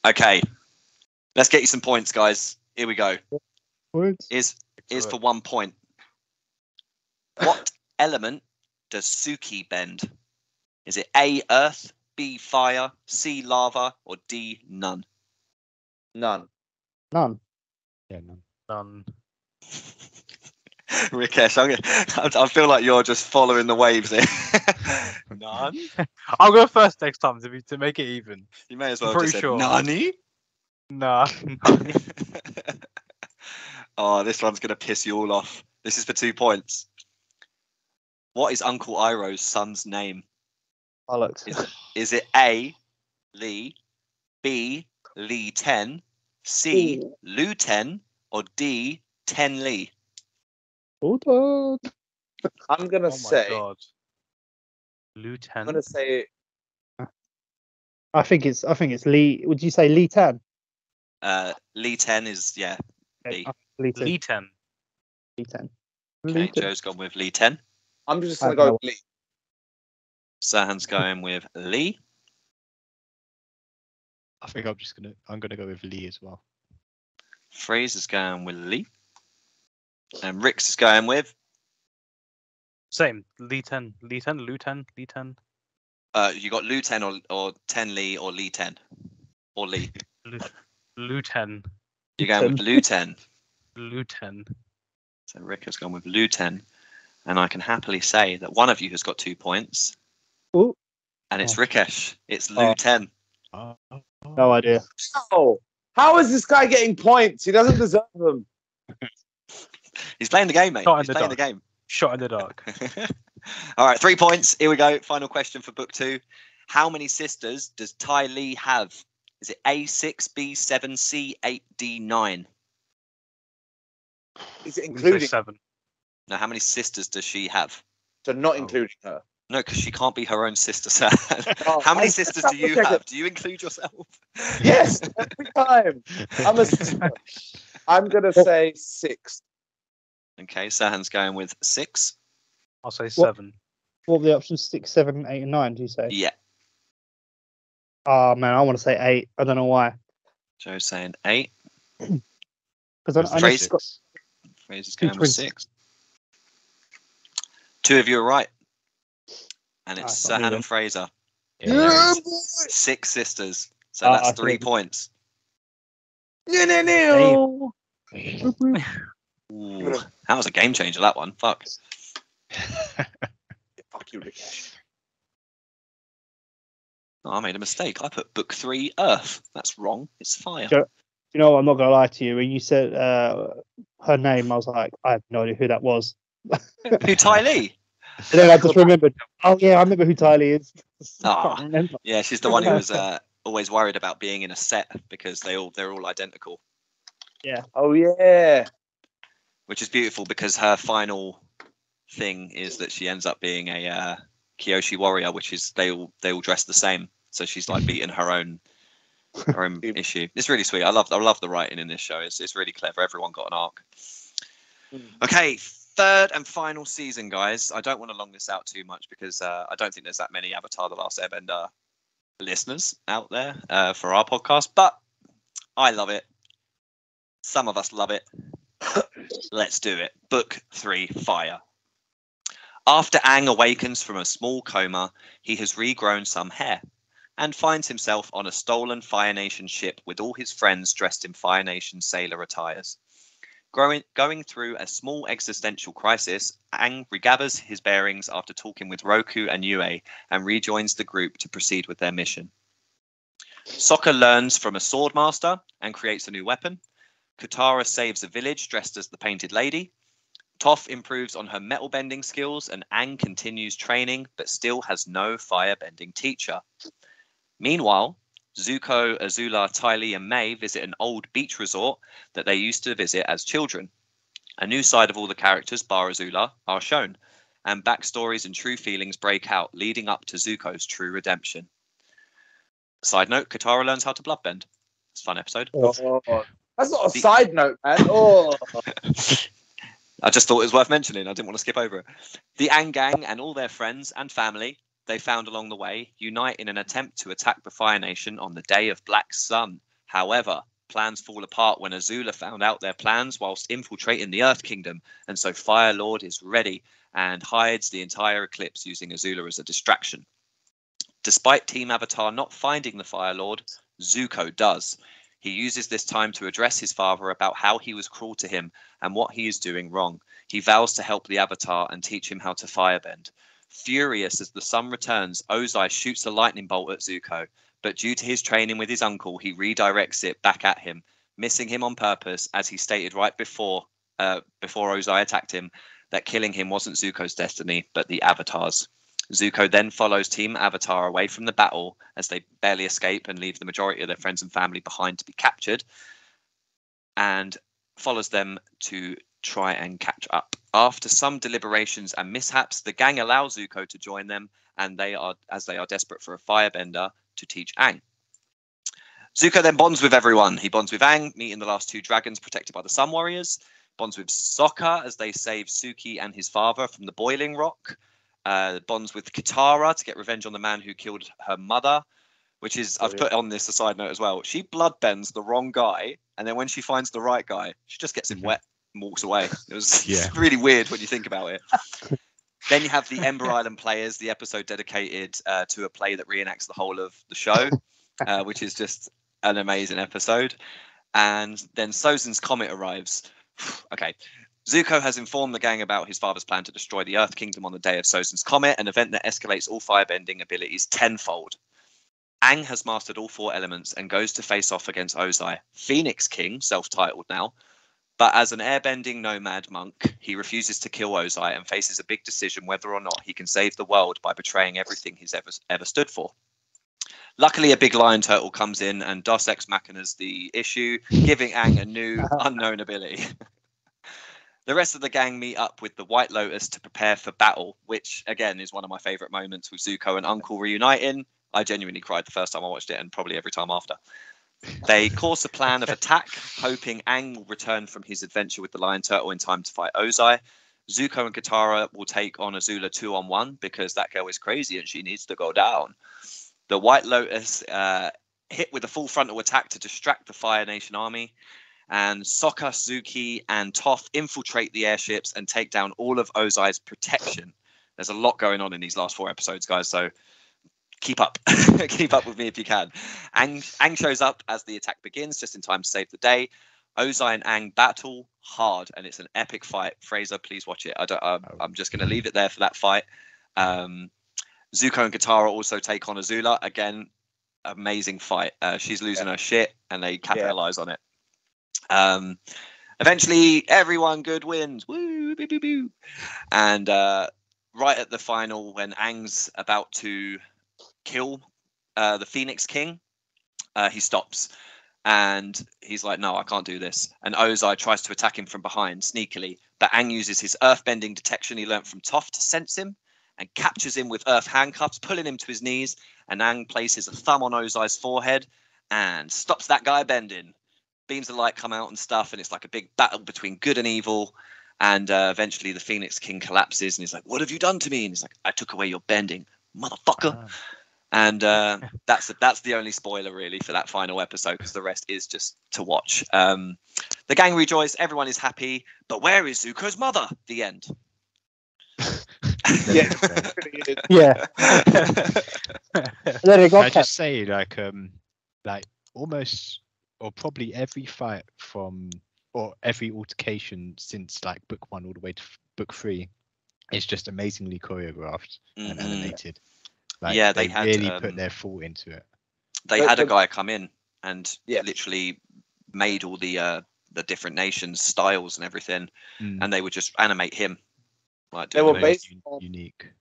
Okay, let's get you some points, guys. Here we go. Words? Is for 1 point. What element does Suki bend? Is it A, earth, B, fire, C, lava, or D, none? None. None. Yeah, none. Rikesh, I feel like you're just following the waves here. None? I'll go first next time to make it even. You may as well Pretty just say sure. Nani? Nah. Oh, this one's going to piss you all off. This is for 2 points. What is Uncle Iroh's son's name? Alex. Is it A, Lee, B, Lee 10, C, Lu 10, or D, 10 Lee? Hold on. I'm gonna say. God. I'm Lieutenant. gonna say. I think it's Lee. Would you say Lee Tan? Lee 10 is B. Lee 10. Lee 10. Okay, Joe's gone with Lee 10. I'm just going to go with Lee. Serhan's going with Lee. I think I'm gonna go with Lee as well. Frazer's going with Lee. And Rick's is going with Same. Lee 10. Lee 10. Lou 10. Lee 10. You got Lou 10 or 10 Lee or Lee 10? Or Lee? Lou 10. You're going with Lou 10. Lou 10. So Rick has gone with Lou 10. And I can happily say that one of you has got 2 points. Ooh. And it's Rikesh. It's Lou 10. No idea. Oh, how is this guy getting points? He doesn't deserve them. He's playing the game, mate. He's playing the game. Shot in the dark. All right, 3 points. Here we go. Final question for book 2. How many sisters does Ty Lee have? Is it A6, B7, C8, D9? Is it including 7? Now, how many sisters does she have? So not including her. No, because she can't be her own sister. So how many sisters do you have? Do you include yourself? Yes, every time. I'm going to say 6. Okay, Serhan's going with 6. I'll say 7. What were the options? 6, 7, 8, and 9, do you say? Yeah. Oh, man, I want to say 8. I don't know why. Joe's saying 8. Because I Fraser's going with 6. 2 of you are right. And it's Serhan and Fraser. Yeah. 6 sisters. So that's 3 points. No. Ooh, that was a game changer, that one. Fuck. Fuck you, Rikesh. Oh, I made a mistake. I put book 3 Earth. That's wrong. It's fire. You know what? I'm not going to lie to you. When you said her name, I was like, I have no idea who that was. Who, Ty Lee? And then I just remembered. Oh, yeah, I remember who Ty Lee is. Oh, yeah, she's the one who was always worried about being in a set because they're all identical. Yeah. Oh, yeah. Which is beautiful because her final thing is that she ends up being a Kyoshi warrior, which is they all dress the same. So she's like beating her own issue. It's really sweet. I love the writing in this show. It's really clever. Everyone got an arc. Okay, 3rd and final season, guys. I don't want to long this out too much because I don't think there's that many Avatar the Last Airbender listeners out there for our podcast, but I love it. Some of us love it. Let's do it. Book 3, Fire. After Aang awakens from a small coma, he has regrown some hair and finds himself on a stolen Fire Nation ship with all his friends dressed in Fire Nation sailor attires. Going through a small existential crisis, Aang regathers his bearings after talking with Roku and Yue and rejoins the group to proceed with their mission. Sokka learns from a sword master and creates a new weapon. Katara saves a village dressed as the Painted Lady. Toph improves on her metal bending skills and Aang continues training but still has no fire bending teacher. Meanwhile, Zuko, Azula, Ty Lee and May visit an old beach resort that they used to visit as children. A new side of all the characters, bar Azula, are shown, and backstories and true feelings break out, leading up to Zuko's true redemption. Side note, Katara learns how to bloodbend. It's a fun episode. Oh, that's not a side note, man. Oh. I just thought it was worth mentioning. I didn't want to skip over it. The Aang Gang and all their friends and family they found along the way unite in an attempt to attack the Fire Nation on the Day of Black Sun. However, plans fall apart when Azula found out their plans whilst infiltrating the Earth Kingdom, and so Fire Lord is ready and hides the entire eclipse using Azula as a distraction. Despite Team Avatar not finding the Fire Lord, Zuko does. He uses this time to address his father about how he was cruel to him and what he is doing wrong. He vows to help the Avatar and teach him how to firebend. Furious as the sun returns, Ozai shoots a lightning bolt at Zuko, but due to his training with his uncle, he redirects it back at him, missing him on purpose, as he stated right before Ozai attacked him, that killing him wasn't Zuko's destiny, but the Avatar's. Zuko then follows Team Avatar away from the battle as they barely escape and leave the majority of their friends and family behind to be captured, and follows them to try and catch up. After some deliberations and mishaps, the gang allow Zuko to join them, and they are desperate for a firebender to teach Aang. Zuko then bonds with everyone. He bonds with Aang, meeting the last two dragons protected by the Sun Warriors. Bonds with Sokka as they save Suki and his father from the boiling rock. Bonds with Katara to get revenge on the man who killed her mother, which is, I've put on this a side note as well. She bloodbends the wrong guy, and then when she finds the right guy, she just gets him wet and walks away. It was really weird when you think about it. Then you have the Ember Island Players, the episode dedicated to a play that reenacts the whole of the show, which is just an amazing episode. And then Sozin's Comet arrives. Okay. Zuko has informed the gang about his father's plan to destroy the Earth Kingdom on the day of Sozin's Comet, an event that escalates all firebending abilities tenfold. Aang has mastered all 4 elements and goes to face off against Ozai, Phoenix King, self-titled now. But as an airbending nomad monk, he refuses to kill Ozai and faces a big decision whether or not he can save the world by betraying everything he's ever stood for. Luckily, a big lion turtle comes in and Dos Ex Machina's the issue, giving Aang a new, unknown ability. The rest of the gang meet up with the White Lotus to prepare for battle, which, again, is one of my favourite moments with Zuko and Uncle reuniting. I genuinely cried the first time I watched it and probably every time after. They course a plan of attack, hoping Aang will return from his adventure with the lion turtle in time to fight Ozai. Zuko and Katara will take on Azula 2-on-1 because that girl is crazy and she needs to go down. The White Lotus hit with a full frontal attack to distract the Fire Nation army. And Sokka, Suki, and Toph infiltrate the airships and take down all of Ozai's protection. There's a lot going on in these last 4 episodes, guys, so keep up. Keep up with me if you can. Aang shows up as the attack begins, just in time to save the day. Ozai and Aang battle hard, and it's an epic fight. Frazer, please watch it. I'm just going to leave it there for that fight. Zuko and Katara also take on Azula. Again, amazing fight. She's losing her shit, and they capitalize on it. Eventually, everyone good wins. Woo, boo, boo, boo. And right at the final, when Aang's about to kill the Phoenix King, he stops. And he's like, no, I can't do this. And Ozai tries to attack him from behind sneakily. But Aang uses his earthbending detection he learnt from Toph to sense him and captures him with earth handcuffs, pulling him to his knees. And Aang places a thumb on Ozai's forehead and stops that guy bending. Beams of light come out and stuff. And it's like a big battle between good and evil. And eventually the Phoenix King collapses. And he's like, what have you done to me? And he's like, I took away your bending, motherfucker. And that's the only spoiler really for that final episode, because the rest is just to watch. The gang rejoice, everyone is happy, but where is Zuko's mother? The end. Yeah. I just say like almost or probably every fight from or every altercation since like book 1 all the way to book 3 is just amazingly choreographed and animated. Like, yeah, they had really put their thought into it. They had a guy come in and literally made all the different nations styles and everything, and they would just animate him. Like, they were based on unique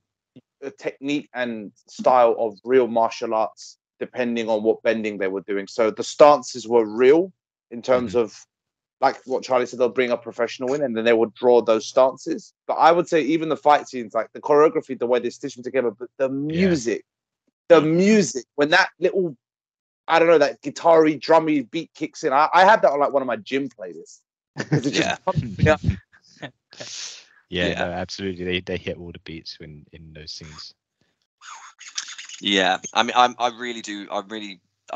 the technique and style of real martial arts, depending on what bending they were doing. So the stances were real in terms of, like what Charlie said, they'll bring a professional in and then they would draw those stances. But I would say even the fight scenes, like the choreography, the way they stitch them together, but the music, when that little, I don't know, that guitar-y, drummy beat kicks in, I have that on like one of my gym playlists. No, absolutely. They hit all the beats in those scenes. Yeah, I mean, I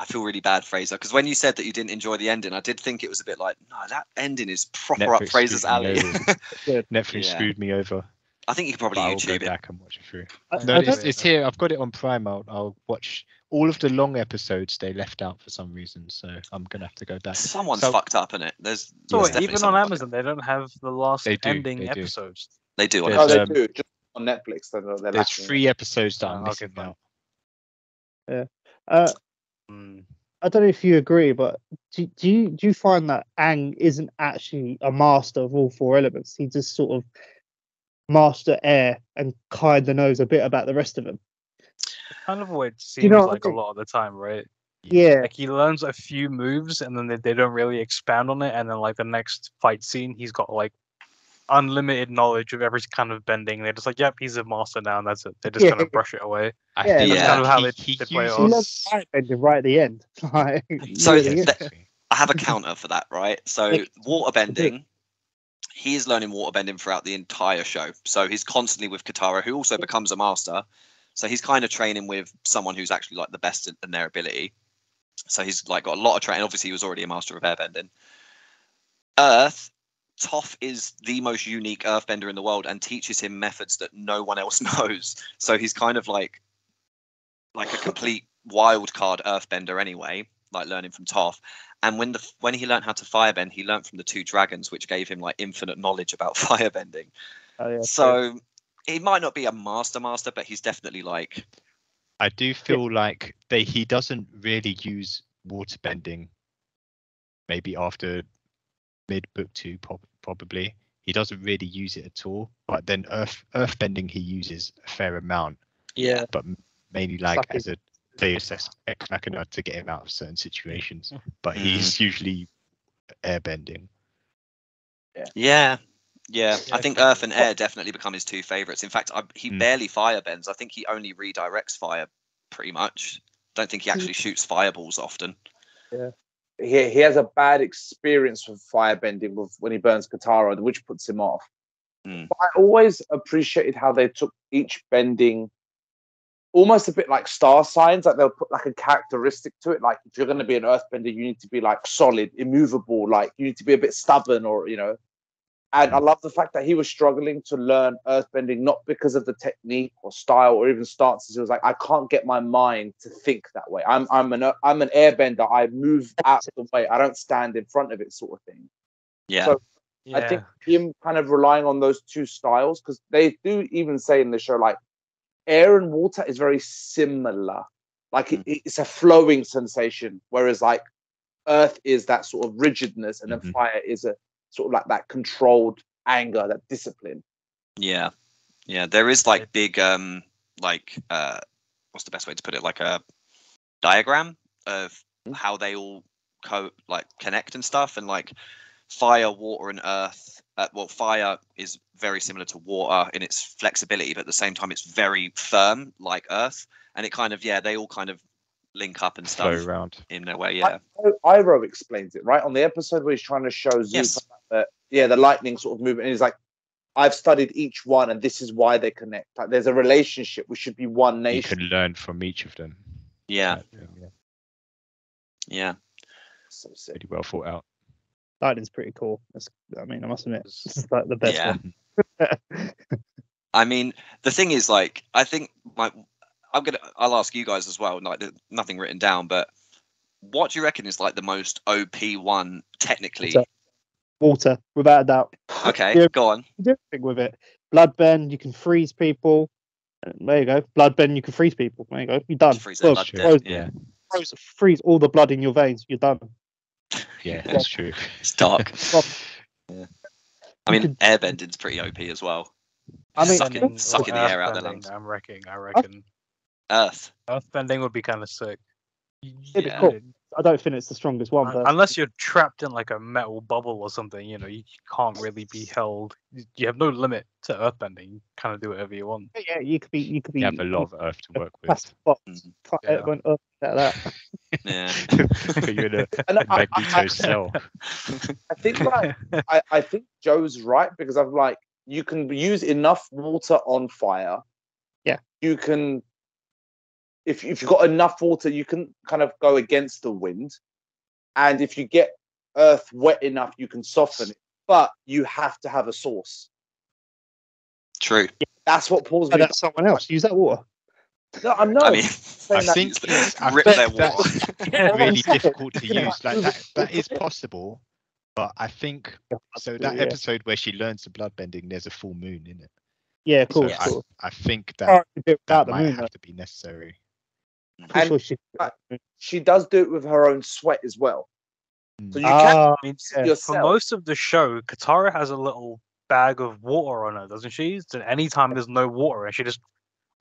feel really bad, Frazer, because when you said that you didn't enjoy the ending, I did think it was a bit like, no, that ending is proper Netflix up Frazer's alley. Netflix screwed me over. I think you could probably YouTube go back and watch it through. No, it's here. I've got it on Prime. I'll watch all of the long episodes they left out for some reason, so I'm gonna have to go back. Someone's fucked up in it. There's even on Amazon they don't have the last ending episodes. They do. They do. Just on Netflix. There's 3 episodes that I'm missing out. Yeah. I don't know if you agree, but do you find that Aang isn't actually a master of all 4 elements? He just sort of master air and kind of knows a bit about the rest of them. Kind of what it seems like a lot of the time, right? Yeah. Like he learns a few moves and then they don't really expound on it, and then like the next fight scene he's got like unlimited knowledge of every kind of bending. They're just like, yep, he's a master now, and that's it. They're just gonna brush it away. I think That's kind of how they play it on. Firebending right at the end. So Yeah. I have a counter for that, right? So waterbending, he is learning waterbending throughout the entire show. So he's constantly with Katara, who also becomes a master. So he's kind of training with someone who's actually like the best in their ability. So he's like got a lot of training. Obviously, he was already a master of airbending. Earth, Toph is the most unique earthbender in the world and teaches him methods that no one else knows. So he's kind of like a complete wild card earthbender anyway, like learning from Toph. And when he learned how to firebend, he learned from the two dragons, which gave him like infinite knowledge about firebending. Oh, yeah, so he might not be a master, but he's definitely like. I do feel like he doesn't really use waterbending. Maybe after mid book 2, probably he doesn't really use it at all. But then earthbending he uses a fair amount. Yeah. But mainly like as a Deus Ex Machina to get him out of certain situations. But he's usually airbending. Yeah. I think Earth and Air definitely become his two favorites. In fact, he barely firebends. I think he only redirects fire pretty much. Don't think he actually shoots fireballs often. Yeah. He has a bad experience with firebending when he burns Katara, which puts him off. But I always appreciated how they took each bending almost a bit like star signs. Like they'll put like a characteristic to it. Like if you're going to be an earthbender, you need to be like solid, immovable. Like you need to be a bit stubborn, or And I love the fact that he was struggling to learn earthbending, not because of the technique or style or even stances. He was like, I can't get my mind to think that way. I'm an airbender. I move out of the way. I don't stand in front of it, sort of thing. Yeah. So I think him kind of relying on those two styles, because they do even say in the show, like air and water is very similar. Like it's a flowing sensation, whereas like earth is that sort of rigidness, and then fire is a sort of like that controlled anger, that discipline. Yeah. There is like big, what's the best way to put it? Like a diagram of how they all connect and stuff. And like fire, water, and earth. Fire is very similar to water in its flexibility, but at the same time, it's very firm like earth. And it kind of, they all kind of link up and stuff. Flow around in their way. Yeah. Iroh explains it right on the episode where he's trying to show Zuko the lightning sort of movement, and he's like, I've studied each one and this is why they connect. Like there's a relationship. We should be one nation. You can learn from each of them. Yeah. So sick. Pretty well thought out. Lightning's pretty cool. I must admit, it's like the best one. I mean, the thing is, like, I think I'll ask you guys as well. Like, nothing written down, but what do you reckon is like the most OP one technically? Water, without a doubt. Okay, go on. Do everything with it. Bloodbend, you can freeze people. There you go. Bloodbend, you can freeze people. There you go. You're done. Freeze all the blood in your veins. You're done. Yeah, that's true. It's dark. I mean, airbending's pretty OP as well. Sucking the air out of their lungs. I reckon. Earthbending would be kind of sick. It'd be cool. I don't think it's the strongest one, but unless you're trapped in like a metal bubble or something, you can't really be held. You have no limit to earthbending. You kind of do whatever you want. Yeah, you could be. You have a lot of earth to work with. Went earth like that. Yeah. You're in a Magneto cell. I think Joe's right, because I'm like, you can use enough water on fire. Yeah. You can. If you've got enough water, you can kind of go against the wind. And if you get earth wet enough, you can soften it. But you have to have a source. True. Yeah, that's what pulls me. That's someone else. Use that water. No, I'm not. I mean, I think that's really difficult to use. Like that is possible. But I think so. That episode where she learns the bloodbending, there's a full moon in it. Yeah, cool. So I think that might have to be necessary. And she does do it with her own sweat as well. So you can yourself. For most of the show, Katara has a little bag of water on her, doesn't she? So anytime there's no water, and she just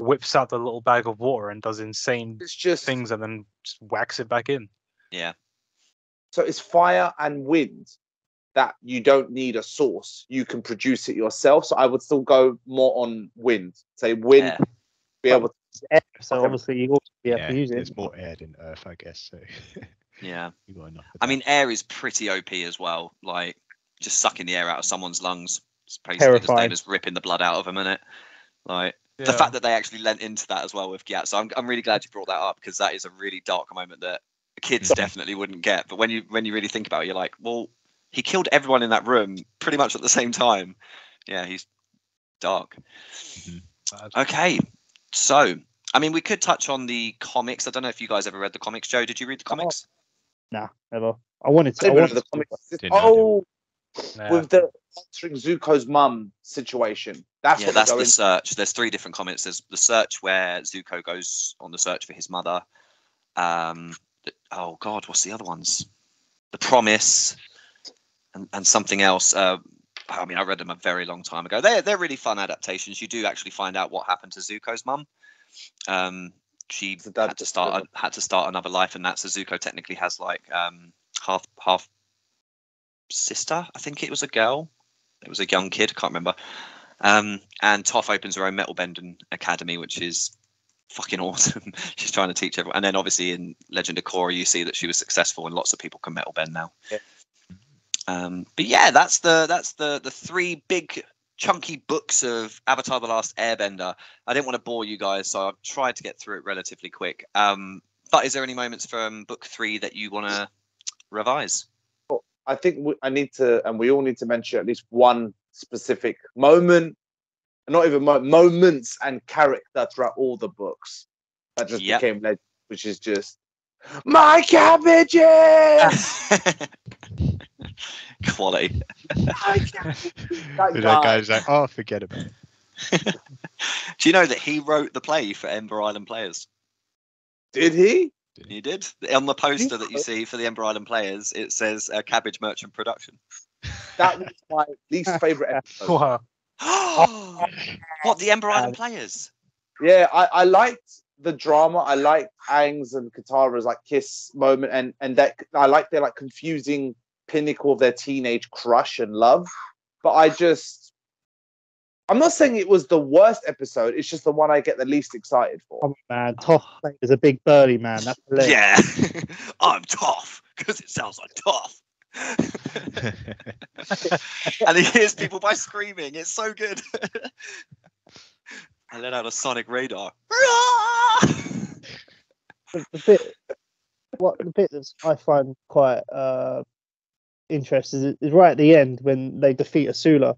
whips out the little bag of water and does insane things, and then just whacks it back in. Yeah. So it's fire and wind. that you don't need a source. You can produce it yourself. So I would still go more on wind. Say wind, be able to. So obviously you also have to use it. There's more air than earth, I guess. So yeah. You got enough of I mean, air is pretty OP as well. Like just sucking the air out of someone's lungs. It's basically the same as ripping the blood out of them, innit? Like the fact that they actually lent into that as well with Gyat. So I'm really glad you brought that up, because that is a really dark moment that kids definitely wouldn't get. But when you really think about it, you're like, well, he killed everyone in that room pretty much at the same time. Yeah, he's dark. Okay, so I mean, we could touch on the comics. I don't know if you guys ever read the comics. Joe, did you read the comics? Nah, never. I wanted to. The comics. With the answering Zuko's mum situation. That's the search. There's 3 different comics. There's the search where Zuko goes on the search for his mother. Oh God, what's the other ones? The Promise and something else. I mean, I read them a very long time ago. They're really fun adaptations. You do actually find out what happened to Zuko's mum. She had to start another life, and that. So Zuko technically has like half sister. I think it was a girl. It was a young kid. I can't remember. And Toph opens her own metal bending academy, which is fucking awesome. She's trying to teach everyone. And then obviously in Legend of Korra, you see that she was successful, and lots of people can metal bend now. Yeah. But yeah, that's the 3 big chunky books of Avatar the Last Airbender. I didn't want to bore you guys, so I've tried to get through it relatively quick. But is there any moments from book 3 that you want to revise? I think I need to, and we all need to mention at least one specific moment, not even moments and character throughout all the books that just became legend, which is just my cabbages. Quality. That guy's like, oh, forget about it. Do you know that he wrote the play for Ember Island Players? Did he? He did. On the poster that you see for the Ember Island Players, it says Cabbage Merchant Production. That was my least favourite episode. Wow. What, the Ember Island Players? Yeah, I liked the drama. I liked Aang's and Katara's like kiss moment, and that I liked their like confusing pinnacle of their teenage crush and love. But I'm not saying it was the worst episode. It's just the one I get the least excited for. Oh man, Toph is a big burly man. That's hilarious. Yeah, I'm tough because it sounds like tough. And he hears people by screaming. It's so good. I let out a sonic radar. the bit that I find quite interesting is right at the end when they defeat Asula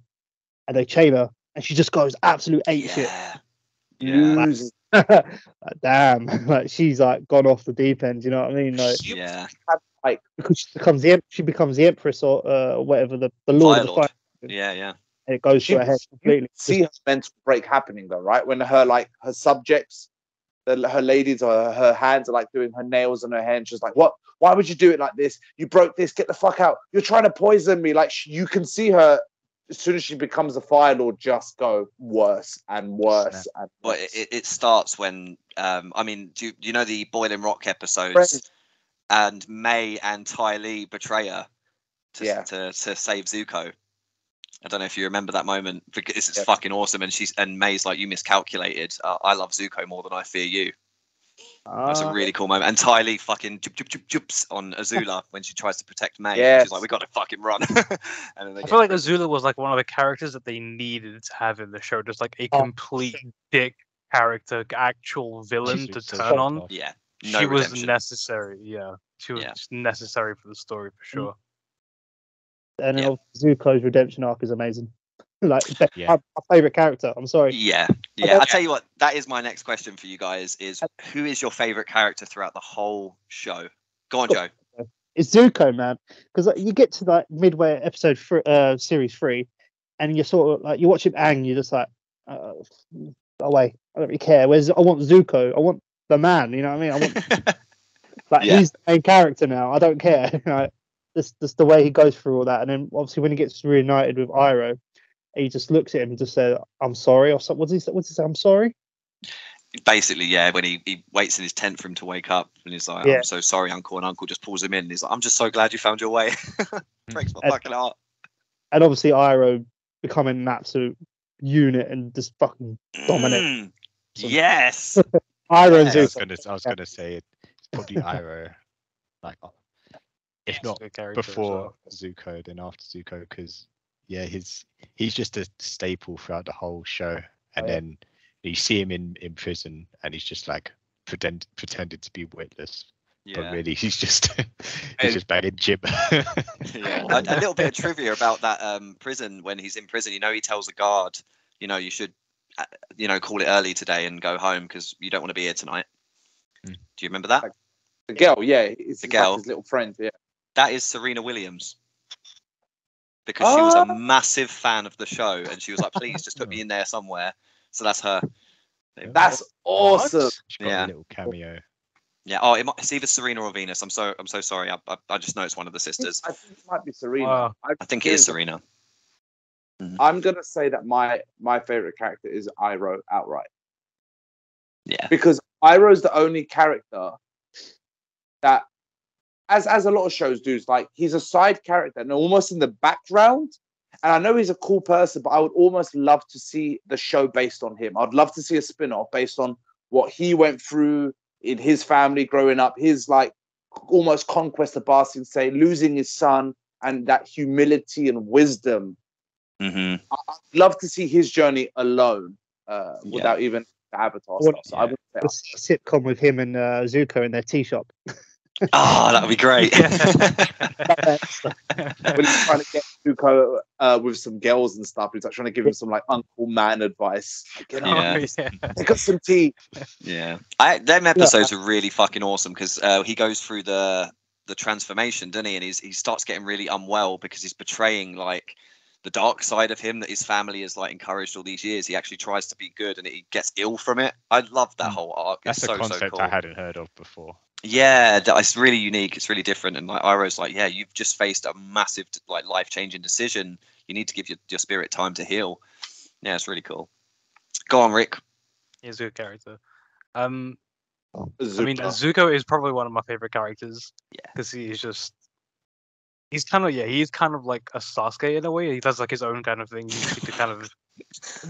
and they chain her. And she just goes absolute apeshit. Yeah. Like, damn, like she's like gone off the deep end. You know what I mean? Like, like because she becomes the Empress or whatever the Lord of the Fire. Yeah. And it goes to her head completely. See her mental break happening though, right? When her subjects, her ladies or her hands are like doing her nails on her hand. She's like, "What? Why would you do it like this? You broke this. Get the fuck out! You're trying to poison me!" Like you can see her. As soon as she becomes a Fire Lord, just go worse and worse and worse. Well, it starts when I mean, do you know the Boiling Rock episodes? And May and Ty Lee betray her to save Zuko. I don't know if you remember that moment, because it's fucking awesome. And May's like, "You miscalculated. I love Zuko more than I fear you." That's a really cool moment. And Ty Lee fucking jumps on Azula when she tries to protect May. Yes. She's like, "We got to fucking run." And then I feel like Azula was like one of the characters that they needed to have in the show, just like a complete dick character, actual villain to turn on. Yeah, she was necessary. Yeah, she was necessary for the story for sure. And Zuko's redemption arc is amazing. Like, my favorite character. I'm sorry. Yeah. I'll tell you what. That is my next question for you guys: is who is your favorite character throughout the whole show? Go on, Joe. It's Zuko, man. Because you get to like midway episode series 3, and you're sort of like you're watching Aang. You're just like, away. I don't really care. Whereas I want Zuko. I want the man. You know what I mean? I want he's the main character now. I don't care. Like, this the way he goes through all that, and then obviously when he gets reunited with Iroh. He just looks at him and just says, "I'm sorry," or something. What's he say? "I'm sorry." Basically, yeah. When he waits in his tent for him to wake up, and he's like, "I'm so sorry, Uncle," and Uncle just pulls him in. And he's like, "I'm just so glad you found your way." Breaks my fucking heart. and obviously Iroh becoming an absolute unit and just fucking dominate. Yes. Iroh and I was Zuko. gonna say it's probably Iroh, like if not before Zuko, then after Zuko, because he's just a staple throughout the whole show, and then you see him in prison, and he's just like pretended to be witless, but really he's just banging Jim. A little bit of trivia about that prison. When he's in prison, he tells the guard, you should call it early today and go home because you don't want to be here tonight. Do you remember that? The girl, it's the girl, like his little friend. That is Serena Williams, because she was a massive fan of the show, and she was like, "Please, just put me in there somewhere." So that's her. That's awesome. She got a little cameo. Yeah. Oh, it's either Serena or Venus. I'm so sorry. I just know it's one of the sisters. I think it might be Serena. I think it is Serena. I'm gonna say that my favorite character is Iroh outright. Yeah. Because Iroh's the only character that, as a lot of shows do, is like he's a side character and almost in the background. And I know he's a cool person, but I would almost love to see the show based on him. I'd love to see a spin-off based on what he went through in his family growing up, his like almost conquest of Ba Sing Se, losing his son, and that humility and wisdom. I'd love to see his journey alone, without even the Avatar stuff. So I would say a sitcom with him and Zuko in their tea shop. Oh, that would be great. When he's trying to get Zuko with some girls and stuff, he's like trying to give him some like uncle man advice. Like, pick up some tea. Yeah, them episodes are really fucking awesome because he goes through the transformation, doesn't he? And he starts getting really unwell because he's betraying like the dark side of him that his family has like encouraged all these years. He actually tries to be good and he gets ill from it. I love that whole arc. That's it's a concept so cool. I hadn't heard of before. Yeah, it's really unique. It's really different. And like Iroh's like, yeah, you've just faced a massive like life-changing decision. You need to give your spirit time to heal. Yeah, it's really cool. Go on, Rick. He's a good character. I mean, Zuko is probably one of my favorite characters. Yeah, because he's kind of like a Sasuke in a way. He does like his own kind of thing. He could kind of,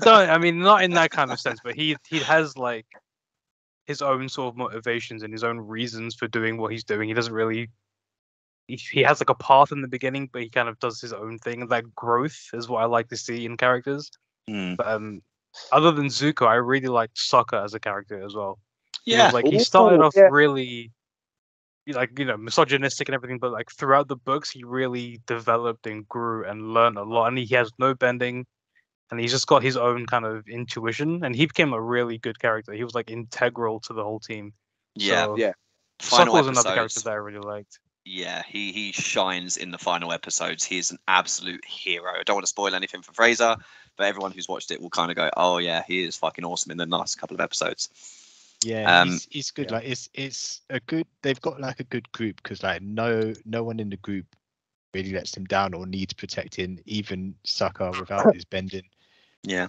I mean, not in that kind of sense, but he has like his own sort of motivations and his own reasons for doing what he's doing. He doesn't really, he has like a path in the beginning, but he kind of does his own thing. And that growth is what I like to see in characters. But other than Zuko, I really like Sokka as a character as well. Yeah, like he started off really like, misogynistic and everything, but like throughout the books, he really developed and grew and learned a lot. And he has no bending. And he's just got his own kind of intuition, and he became a really good character. He was like integral to the whole team. Yeah, so, Final was episodes, another character that I really liked. Yeah, he shines in the final episodes. He's an absolute hero. I don't want to spoil anything for Frazer, but everyone who's watched it will kind of go, "Oh yeah, he is fucking awesome" in the last couple of episodes. Yeah, he's good. Like it's a good. They've got like a good group because like no one in the group really lets him down or needs protecting. Even Sokka without his bending. Yeah,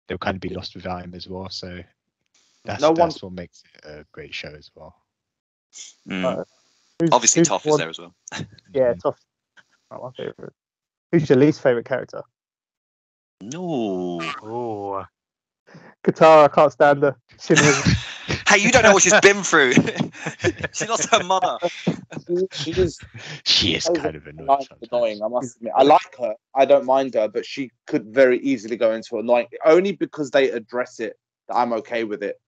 they'll kind of be lost without him as well. So that's what makes it a great show as well. Obviously, Toph is there as well. Yeah, Toph. Not my favorite. Who's your least favorite character? No. Oh. Katara, I can't stand her. Hey, you don't know what she's been through. She lost her mother. She is kind of annoying. I must admit, I like her. I don't mind her, but she could very easily go into annoying. Only because they address it that I'm okay with it.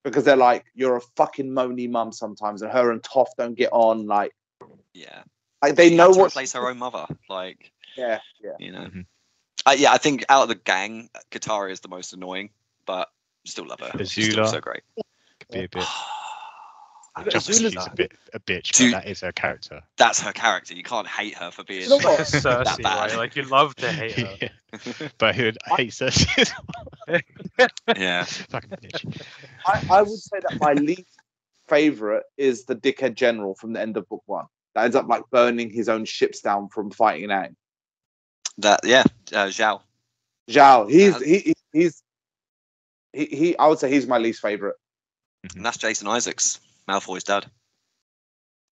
Because they're like, you're a fucking moany mum sometimes, and her and Toph don't get on. Like, yeah, like they know what. Replace her own mother. Like, yeah. I think out of the gang, Katara is the most annoying, but still love her. She's still so great. Could be a bit. She's a bitch, but that is her character. That's her character. You can't hate her for being like a Cersei, right? Like you love to hate her. Yeah. But who hates Cersei? Yeah. Fucking bitch. I would say that my least favorite is the dickhead general from the end of book 1 that ends up like burning his own ships down from fighting Aang. Zhao. Zhao. He I would say he's my least favorite. And that's Jason Isaacs, Malfoy's dad.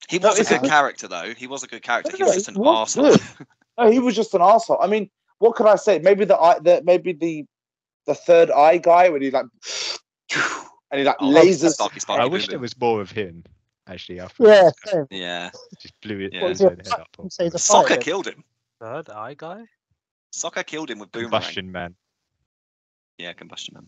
He was a good character, though. He was a good character. He was just an arsehole. No, he was just an arsehole. I mean, what could I say? Maybe the third eye guy when he like and he like lasers. I wish there was more of him. Actually, Yeah, just blew it. Yeah. His own head up. Soccer killed him. Third eye guy. Soccer killed him with boomerang. Combustion Man. Yeah, Combustion Man.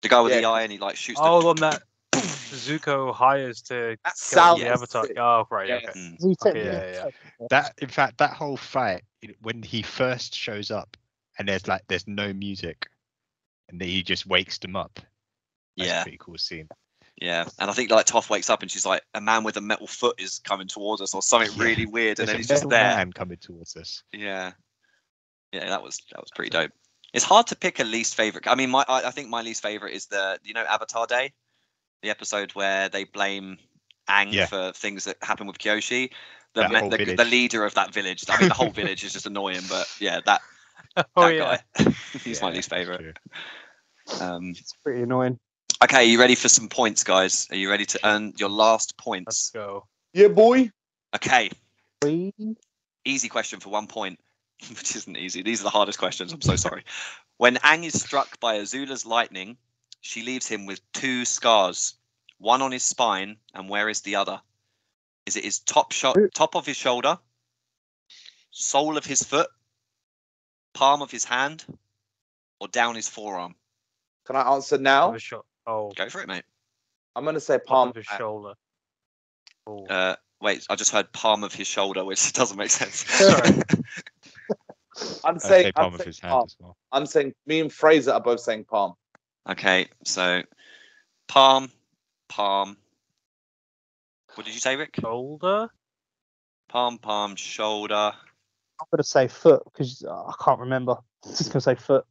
The guy with the eye and he like shoots. Oh, the one that Zuko hires to kill the Avatar. Oh, right. Okay. Yeah. That, in fact, that whole fight when he first shows up and there's no music, and then he just wakes them up. That's a pretty cool scene. Yeah, and I think like Toph wakes up and she's like, a man with a metal foot is coming towards us, or something really weird, and then he's just there. Man coming towards us. Yeah, that was pretty dope. It's hard to pick a least favorite. I mean, I think my least favorite is Avatar Day, the episode where they blame Aang for things that happen with Kyoshi, the leader of that village. I mean, the whole village is just annoying, but that guy, he's my least favorite. It's pretty annoying. Okay, are you ready for some points, guys? Are you ready to earn your last points? Let's go. Yeah, boy. Okay. Easy question for 1 point, which isn't easy. These are the hardest questions. I'm so sorry. When Aang is struck by Azula's lightning, she leaves him with 2 scars, one on his spine, and where is the other? Is it his top of his shoulder, sole of his foot, palm of his hand, or down his forearm? Can I answer now? Oh, go for it, mate. I'm gonna say palm of his shoulder. Wait, I just heard palm of his shoulder, which doesn't make sense. Sorry. I'm saying palm of his hand as well. I'm saying me and Frazer are both saying palm. Okay, so palm. What did you say, Rick? Shoulder. Palm, shoulder. I'm gonna say foot because I can't remember. I'm just gonna say foot.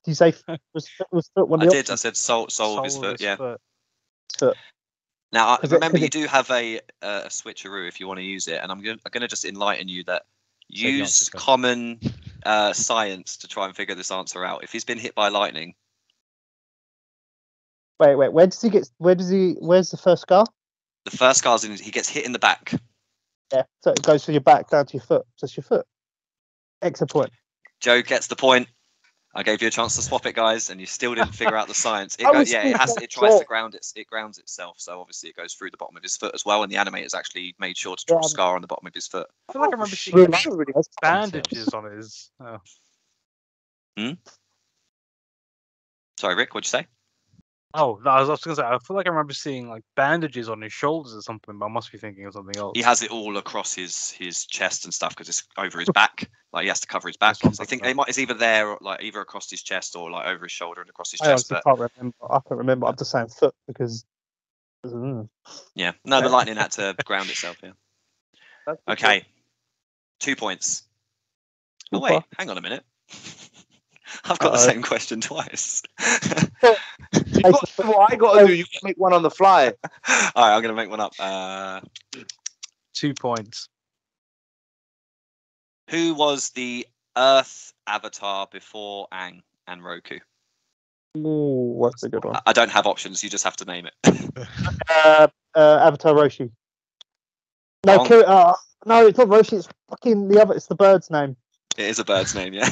Did you say was foot one? I did. I said sole of his foot. Yeah. Foot. Now, remember, you do have a switcheroo if you want to use it, and I'm going to just enlighten you that use common science to try and figure this answer out. If he's been hit by lightning. Wait. Where's the first scar? The first scar's he gets hit in the back. Yeah, so it goes from your back down to your foot. Just your foot. Extra point. Joe gets the point. I gave you a chance to swap it, guys, and you still didn't figure out the science. It tries to ground it. It grounds itself, so obviously it goes through the bottom of his foot as well. And the animator's actually made sure to draw a scar on the bottom of his foot. I feel like I remember seeing bandages on his. Sorry, Rick. What'd you say? Oh, no, I was going to say, I feel like I remember seeing like bandages on his shoulders or something, but I must be thinking of something else. He has it all across his chest and stuff because it's over his back. Like he has to cover his back. I think it's either there, or like either across his chest or like over his shoulder and across his chest. I can't remember. I'm just saying foot because. Yeah, no, the lightning had to ground itself. Yeah. Okay, 2 points. Oh wait, hang on a minute. I've got the same question twice. What I got to do, you can make one on the fly. All right, I'm going to make one up. 2 points. Who was the Earth Avatar before Aang and Roku? Ooh, what's a good one? I don't have options. You just have to name it. Avatar Roshi. No, no, it's not Roshi. It's fucking the other. It's the bird's name. It is a bird's name, yeah.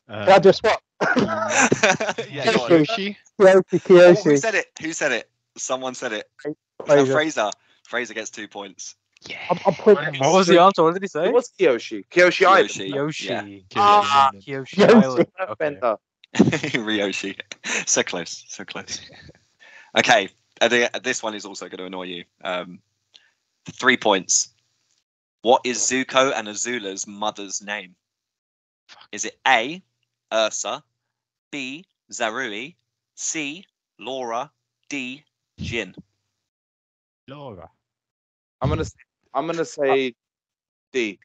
Can I just swap? Kyoshi. Kyoshi. Who said it? Someone said it. Frazer. Frazer gets 2 points. Yeah. What was the answer? What did he say? It was Kyoshi. Kyoshi Island. Kyoshi. Yeah. Kyoshi Island. Airbender. Ryoshi. So close. Okay. This one is also going to annoy you. 3 points. What is Zuko and Azula's mother's name? Is it A, Ursa, B, Zarui, C, Laura, D, Jin? Laura. I'm gonna say D,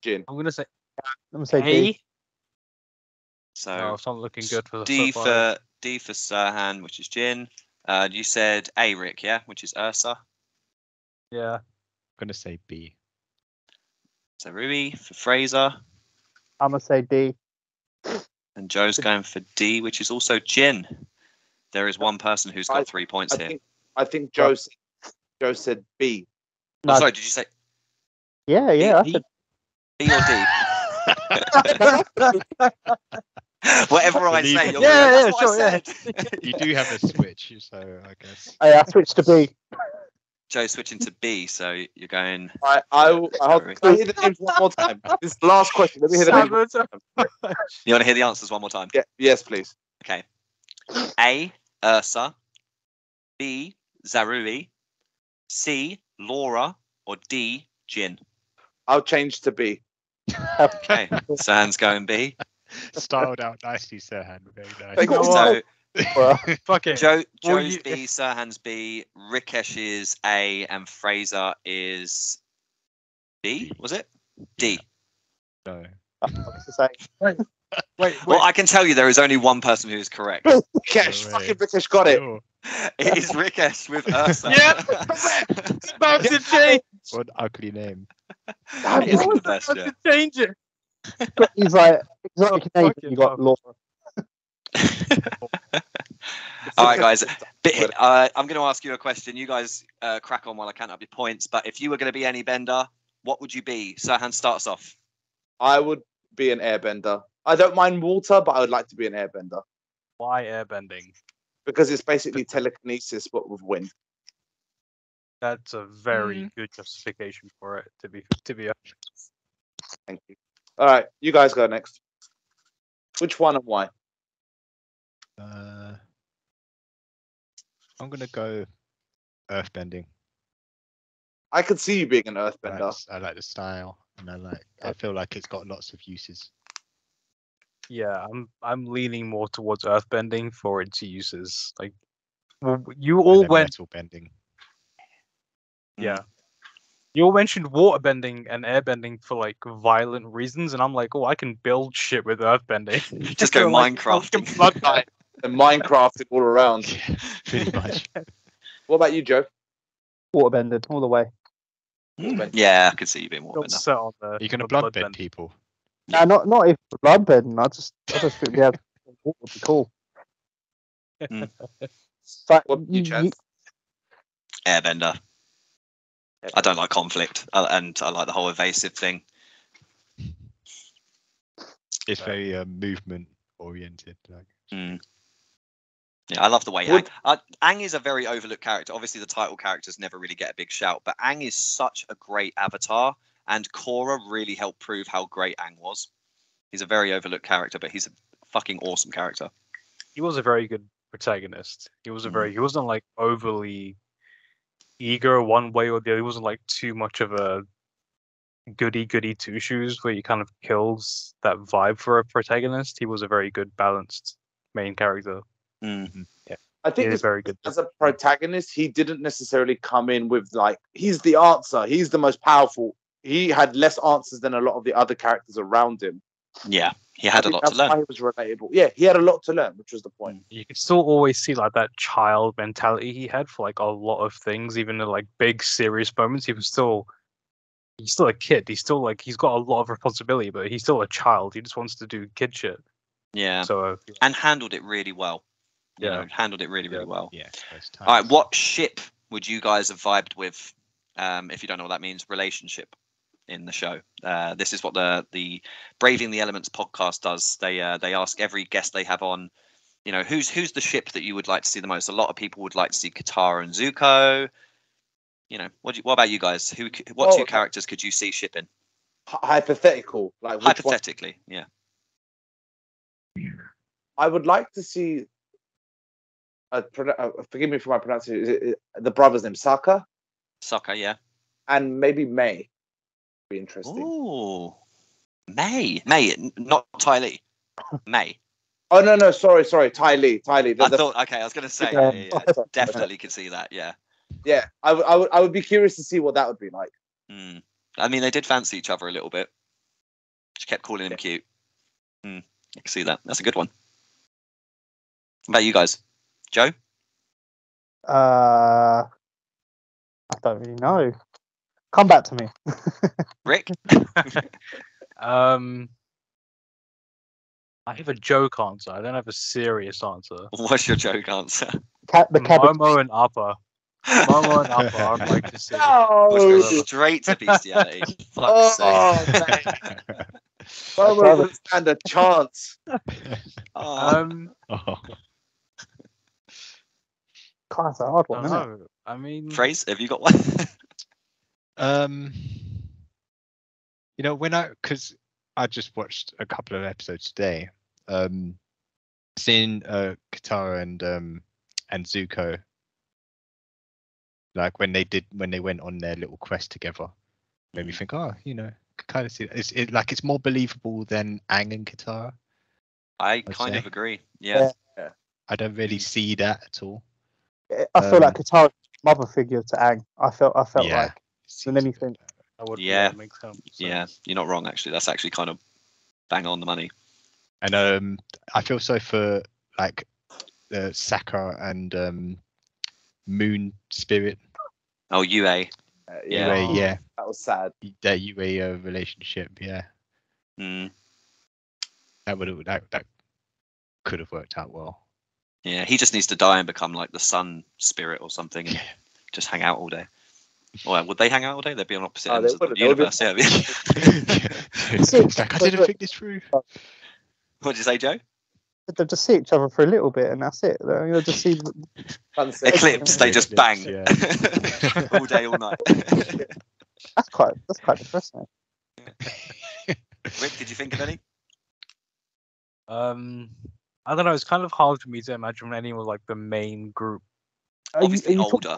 Jin. I'm gonna say D. So it's not looking good for the D for Serhan, which is Jin. You said A, Rick, yeah, which is Ursa. Yeah. I'm gonna say B. Zarui for Frazer. I'm gonna say D. And Joe's going for D, which is also Jin. There is one person who's got 3 points here. I think Joe said B. No. Oh, sorry, did you say? Yeah. B or D? Whatever I say, you're Yeah, that's what sure, I said. You do have a switch, so I guess. Hey, I switched to B. Joe switching to B, so you're going. I'll can I hear the names one more time? This is the last question. Let me hear the names. You want to hear the answers one more time? Yeah, yes, please. Okay. A. Ursa. B. Zarui. C. Laura. Or D. Jin. I'll change to B. Okay. Serhan's going B. Styled out nicely, Serhan. Very nice. Thank you. So Fuck it. Joe's you- B, Serhan's B, Rikesh is A, and Frazer is B. Was it D? No. It's the same. Wait. Well, I can tell you there is only one person who is correct. Rikesh, No way. fucking Rikesh got it. Sure. It is Rikesh with Ursa. Yeah. About to change. What an ugly name. That is the best, yeah. Change it. He's like, exotic name. Fucking You got hell. Laura. All right, guys. I'm going to ask you a question. You guys crack on while I count up your points. But if you were going to be any bender, what would you be? Serhan starts off. I would be an airbender. I don't mind water, but I would like to be an airbender Why airbending? because it's basically telekinesis but with wind. That's a very good justification for it. To be honest. Thank you. All right, you guys go next. Which one and why? I'm gonna go earthbending. I could see you being an earthbender. I like the style, and I feel like it's got lots of uses. Yeah, I'm leaning more towards earthbending for its uses. Like, you all went. Metal bending. Yeah. You all mentioned waterbending and airbending for like violent reasons, and I'm like, oh, I can build shit with earthbending. Just go Like, Minecraft. fucking blood guy. And Minecraft all around. Yeah, pretty much. What about you, Joe? Waterbended all the way. Yeah, I could see you being more Got bender. set on the. You're gonna the blood bloodbend. bend people. Nah, not even bloodbending. I just think we have water would be cool. Mm. It's like, What about you, Chad? Airbender. I don't like conflict, and I like the whole evasive thing. It's very movement oriented. Like. Mm. Yeah, I love the way Aang is a very overlooked character. Obviously, the title characters never really get a big shout, but Aang is such a great avatar, and Korra really helped prove how great Aang was. He's a very overlooked character, but he's a fucking awesome character. He was a very good protagonist. He was he wasn't like overly eager one way or the other. He wasn't like too much of a goody two shoes where he kind of kills that vibe for a protagonist. He was a very good balanced main character. Mm. Yeah, I think he it's is very good. as a protagonist, he didn't necessarily come in with like he's the answer. He's the most powerful. He had less answers than a lot of the other characters around him. Yeah, he had a lot to That's why learn. he was relatable. Yeah, he had a lot to learn, which was the point. You could still always see like that child mentality he had for like a lot of things, even in like big serious moments. He's still a kid. He's still like he's got a lot of responsibility, but he's still a child. He just wants to do kid shit. Yeah, So and handled it really well. You Yeah. know, handled it really well. Yeah. Most times. All right, what ship would you guys have vibed with? If you don't know what that means, relationship in the show. This is what the Braving the Elements podcast does. They ask every guest they have on, you know, who's the ship that you would like to see the most. A lot of people would like to see Katara and Zuko. You know, what about you guys? What two characters could you see shipping? Hypothetical, like which one? Hypothetically, yeah. I would like to see. Forgive me for my pronunciation. Is it the brother's name Sokka Sokka, yeah. and maybe May? Be interesting. Ooh, May, not Ty Lee. May. Oh no, sorry, Ty Lee. I thought. Okay, I was gonna say. Yeah, definitely could see that. Yeah. Yeah, I would be curious to see what that would be like. Mm. I mean, they did fancy each other a little bit. She kept calling him cute. I can see that. That's a good one. What about you guys? Joe? I don't really know. Come back to me. Rick? I have a joke answer. I don't have a serious answer. What's your joke answer? The cabbage. Momo and Appa. Momo and Appa, I'd like to see. Let's go straight to bestiality. Fuck's sake. Momo wouldn't stand a chance. Oh. God, that's a hard one, isn't it? know. I mean, Fraser, have you got one? You know, because I just watched a couple of episodes today, seeing Katara and Zuko, like when they went on their little quest together, made me think, oh, you know, kind of see that. It's more believable than Aang and Katara. I kind of agree. Yeah. I don't really see that at all. I feel like Katara's mother figure to Aang. I felt like than anything. that would make sense. Yeah, you're not wrong actually. That's actually kind of bang on the money. And I feel so for like Sokka and Moon Spirit. Oh, UA. Yeah. That was sad. That UA relationship, yeah. Mm. That could have worked out well. Yeah, he just needs to die and become like the sun spirit or something and just hang out all day. Well, would they hang out all day? They'd be on opposite ends of the universe. Yeah. Like, I didn't think this through. What did you say, Joe? They'll just see each other for a little bit, and that's it. They'll just see Eclipse. They just bang Yeah. all day, all night. That's quite depressing. Rick, did you think of any? I don't know. It's kind of hard for me to imagine anyone like the main group. Obviously, you older.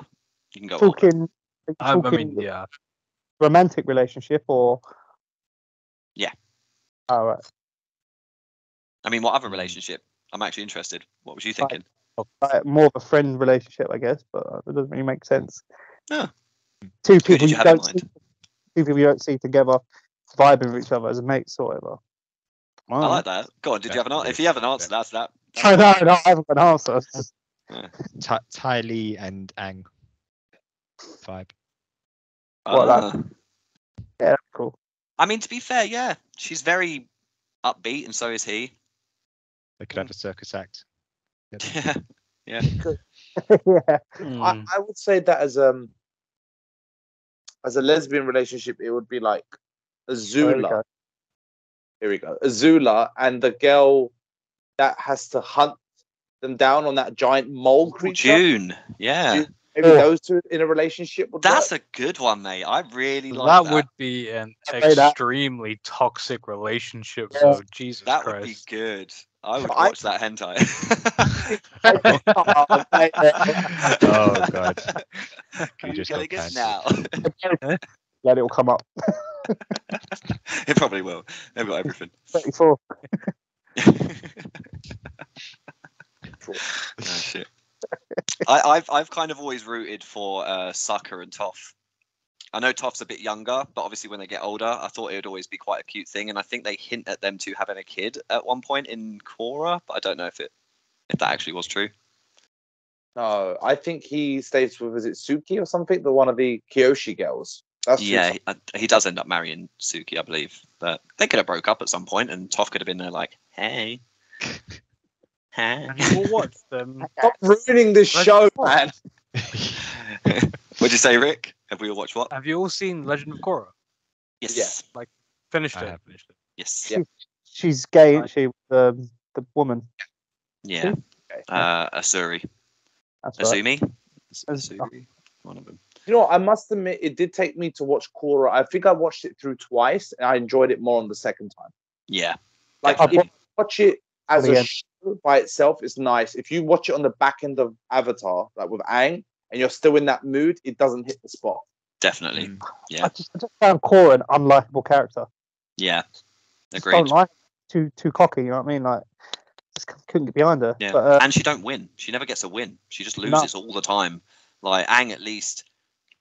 You can go talking, older. I mean, yeah. Romantic relationship or? Yeah. Oh, right. I mean, what other relationship? I'm actually interested. What was you thinking? Like more of a friend relationship, I guess, but it doesn't really make sense. Yeah. Two Who people did you you have in don't mind? two people you don't see together, vibing with each other as mates or whatever. I like that. Go on. Did you have an answer? If you have an answer, that's that. I haven't got an answer. It's just... Ty Lee and Aang vibe. Yeah, cool. I mean, to be fair, yeah, she's very upbeat, and so is he. They could have a circus act. Yeah. Yeah. I would say that as a lesbian relationship, it would be like Azula. Here we go. Azula and the girl that has to hunt them down on that giant mole creature. June. Yeah. Maybe those two in a relationship would That's work. a good one, mate. I really like that. That would be an extremely toxic relationship, though. Jesus that Christ. Would be good. I would watch that hentai. Oh god. You just got it now. Let it all come up. It probably will. They've got everything. 34. Oh, shit. I've kind of always rooted for Sokka and Toph. I know Toph's a bit younger, but obviously when they get older, I thought it would always be quite a cute thing. And I think they hint at them two having a kid at one point in Korra, but I don't know if that actually was true. No, I think he stays with, is it Suki or something? The one of the Kyoshi girls. That's he does end up marrying Suki, I believe. But they could have broke up at some point, and Toph could have been there like, hey. Hey. We'll watch them. Stop ruining this show, man. What'd you say, Rick? Have we all watched what? Have you all seen Legend of Korra? Yes. Yeah. Like, finished it. Yes. Yeah. She's gay, isn't she? The woman. Yeah. Asuri. That's right. Asumi? Asuri? One of them. You know, I must admit, it did take me to watch Korra. I think I watched it through twice, and I enjoyed it more on the second time. Yeah. Like, if you watch it as a show by itself, it's nice. If you watch it on the back end of Avatar, like with Aang, and you're still in that mood, it doesn't hit the spot. Definitely. Yeah. I just found Korra an unlikable character. Yeah. Agreed. Don't like too cocky, you know what I mean? Like, just couldn't get behind her. Yeah. But, and she don't win. She never gets a win. She just loses all the time. Like Aang at least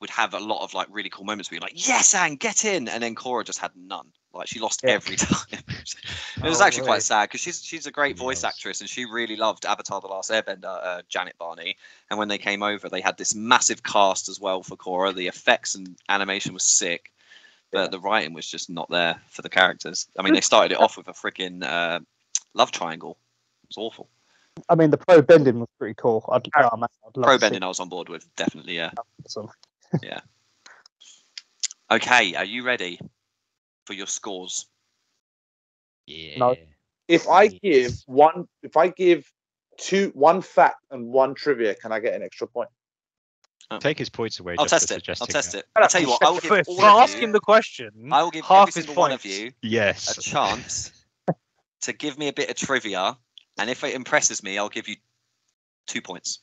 would have a lot of like really cool moments where you're like, yes, Aang, get in, and then Korra just had none. Like she lost every time. It was actually quite sad because she's a great voice actress and she really loved Avatar the Last Airbender, Janet Barney. And when they came over, they had this massive cast as well for Korra. The effects and animation was sick, but the writing was just not there for the characters. I mean, they started it off with a freaking love triangle. It was awful. I mean, the pro bending was pretty cool. I'd love pro bending I was on board with, definitely, yeah. Awesome. Yeah. Okay, are you ready for your scores? Yeah. No. If I give one fact and one trivia, can I get an extra point? Take his points away. I'll just test for it. I'll suggesting test that. it. I'll tell you what. I will give For all of asking you. the question, I will give half every his single one of points. you Yes. a chance to give me a bit of trivia, and if it impresses me, I'll give you 2 points.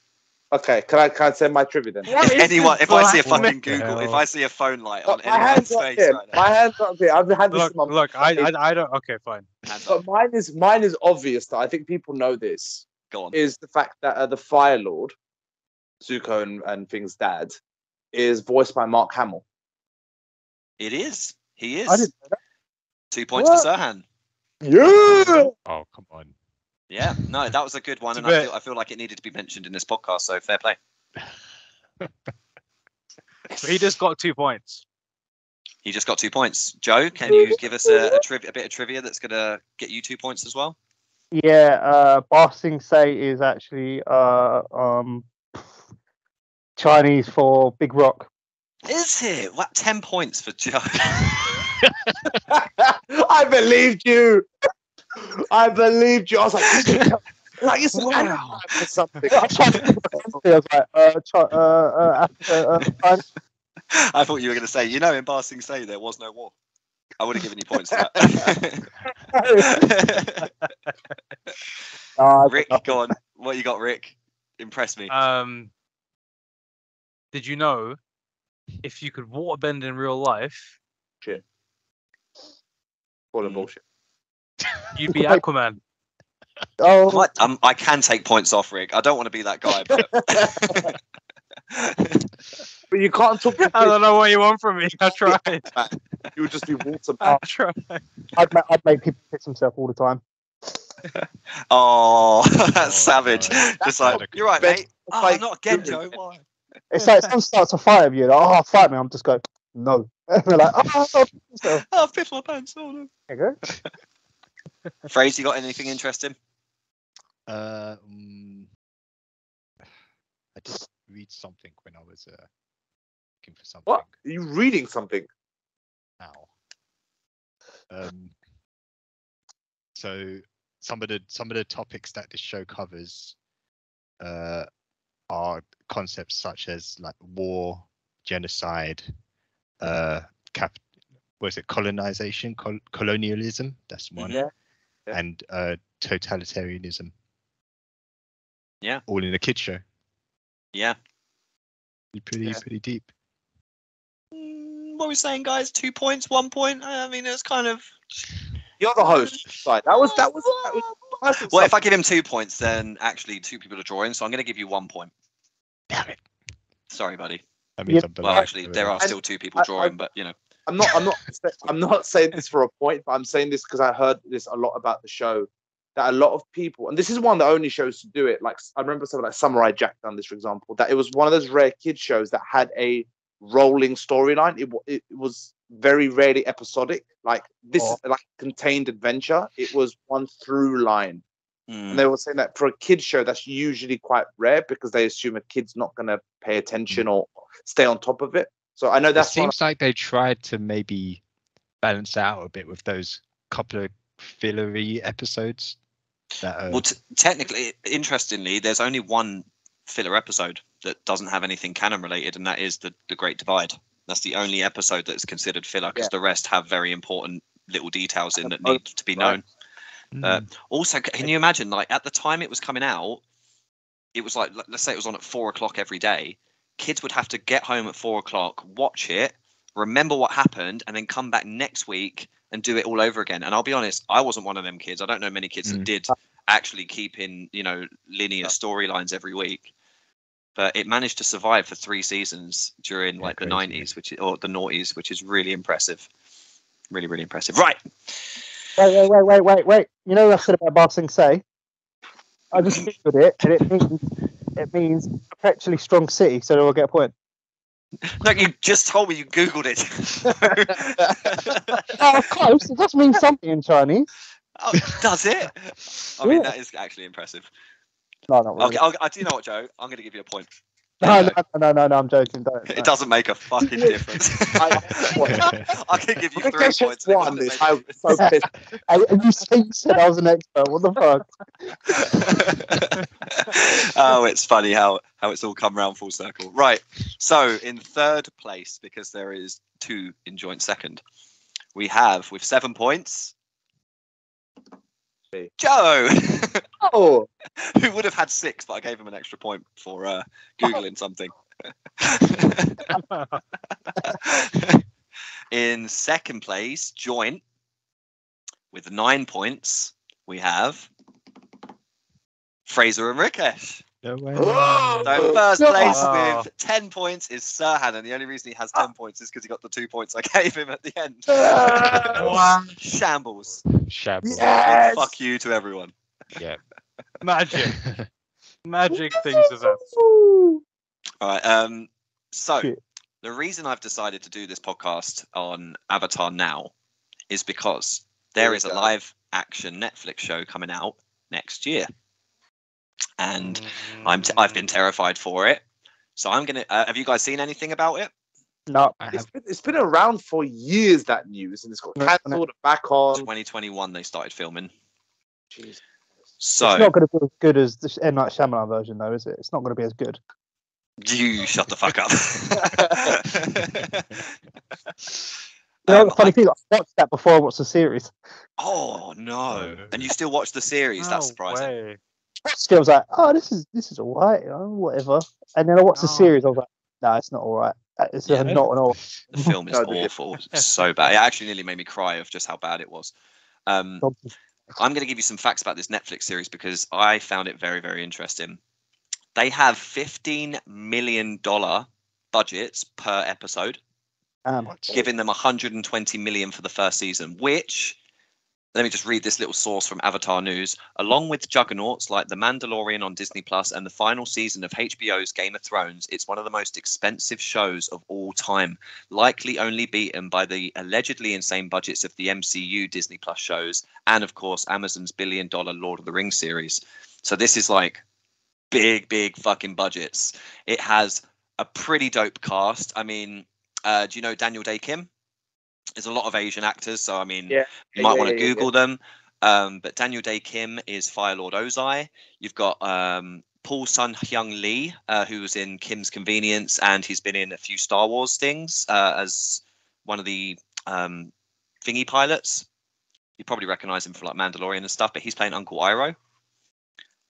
Okay, can I say my trivia then? If I see a fucking blackmail? Google, if I see a phone light on My anyone's hands up face here. right now, My hands up here. I've had this. Look, I don't. Okay, fine. hands But up. mine is obvious. That I think people know this. Go on. Is the fact that the Fire Lord, Zuko and Thing's dad, is voiced by Mark Hamill. It is. He I is. didn't know that. 2 points What? for Serhan. Yeah. Oh, come on. Yeah, no, that was a good one, It's and a bit- I feel like it needed to be mentioned in this podcast. So fair play. So he just got 2 points. He just got 2 points. Joe, can you give us a bit of trivia that's gonna get you 2 points as well? Yeah, Ba Sing Se is actually Chinese for Big Rock. Is it? What? 10 points for Joe. I believed you. I believed you. I was like, it's an Wow. anagram or something. I was like, China. I thought you were going to say, in Ba Sing Se there was no war. I would have given you points for that. Rick, go on. What you got, Rick? Impress me. Did you know if you could waterbend in real life, Shit. Full of bullshit. you'd be Aquaman? Oh, What? I can take points off, Rick. I don't want to be that guy, but But you can't talk. I don't know what you want from me. I tried. You would just be water. I tried. I'd make people piss himself all the time. oh, that's Oh, savage. no. Just like, That's you're right, best mate. Oh, fight not again, doing. Joe. Why? It's like someone starts a fight with you, like, fight me. I'm just going, no. And they're like, so, Oh, I've pissed my pants. Oh, no. there you go. Fraser, you got anything interesting? I did read something when I was looking for something. What? Are you reading something? Now. So some of the topics that this show covers are concepts such as like war, genocide, colonization, colonialism. That's one. Yeah. And totalitarianism. Yeah. All in a kids show. Yeah. Pretty deep. What are we saying, guys? 2 points, 1 point? I mean, it's kind of... You're the host. Right. That was. Well, if I give him 2 points, then actually 2 people are drawing, so I'm going to give you 1 point. Damn it. Sorry, buddy. That means I'm Well, below. actually, there are still 2 people drawing, but, I'm not saying this for a point, but I'm saying this because I heard this a lot about the show. That a lot of people, and this is one of the only shows to do it. Like I remember something like Samurai Jack done this, for example. That it was one of those rare kids shows that had a rolling storyline. It was very rarely episodic. Like this is like contained adventure. It was one through line. And they were saying that for a kids show, that's usually quite rare because they assume a kid's not going to pay attention or stay on top of it. So I know that seems like they tried to maybe balance out a bit with those couple of fillery episodes. Well, technically, interestingly, there's only one filler episode that doesn't have anything canon related, and that is the Great Divide. That's the only episode that's considered filler because the rest have very important little details in that need to be known. Also, can you imagine, like at the time it was coming out, it was like, let's say it was on at 4 o'clock every day. Kids would have to get home at 4 o'clock, watch it, remember what happened, and then come back next week and do it all over again. And I'll be honest, I wasn't one of them kids. I don't know many kids that did actually keep in, linear storylines every week. But it managed to survive for 3 seasons during the 90s, or the noughties, which is really impressive. Really, really impressive. Right. Wait. You know what I said about Ba Sing Se? I just googled it, and it means perpetually strong city, so they'll get a point. No, you just told me you Googled it. Oh, close. It does mean something in Chinese. Oh, does it? I mean, that is actually impressive. No, not really. Okay, do you know what, Joe? I'm going to give you a point. No, I'm joking. Don't. It doesn't make a fucking difference. I can give you 3 Rikesh points. has won this. I'm so pissed. And you said I was an expert. What the fuck? Oh, it's funny how it's all come round full circle. Right. So in third place, because there is 2 in joint second, we have with 7 points, Joe. Oh, Who would have had 6, but I gave him an extra point for Googling something. In second place, joint, with 9 points, we have Frazer and Rikesh. No way. So first place with 10 points is Serhan, and the only reason he has 10 points is because he got the 2 points I gave him at the end. Shambles. yes! Fuck you to everyone. Yeah. Magic. Magic things as that. All right. So the reason I've decided to do this podcast on Avatar now is because there is a live action Netflix show coming out next year. And I've been terrified for it. So I'm going to... have you guys seen anything about it? No. It's been around for years, that news, and it's got cancelled back on. 2021 they started filming. Jesus. So it's not going to be as good as the M. Night Shyamalan version, though, is it? It's not going to be as good. You shut the fuck up. Funny thing, I watched that before I watched the series. Oh no! And you still watch the series? That's surprising. Way. I was like, oh, this is all right, whatever. And then I watched the series. I was like, no, it's not all right. It's not an all. The film is awful. It's so bad. It actually nearly made me cry of just how bad it was. I'm going to give you some facts about this Netflix series because I found it very, very interesting. They have $15 million budgets per episode, giving them $120 million for the first season, which, let me just read this little source from Avatar News. Along with juggernauts like The Mandalorian on Disney Plus and the final season of HBO's Game of Thrones, it's one of the most expensive shows of all time, likely only beaten by the allegedly insane budgets of the MCU Disney Plus shows and, of course, Amazon's billion-dollar Lord of the Rings series. So this is like big fucking budgets. It has a pretty dope cast. I mean, do you know Daniel Day Kim? There's a lot of Asian actors, so I mean, you might want to Google them. But Daniel Day Kim is Fire Lord Ozai. You've got Paul Sun-Hyung Lee, who was in Kim's Convenience, and he's been in a few Star Wars things as one of the thingy pilots. You probably recognize him for like Mandalorian and stuff, but he's playing Uncle Iroh.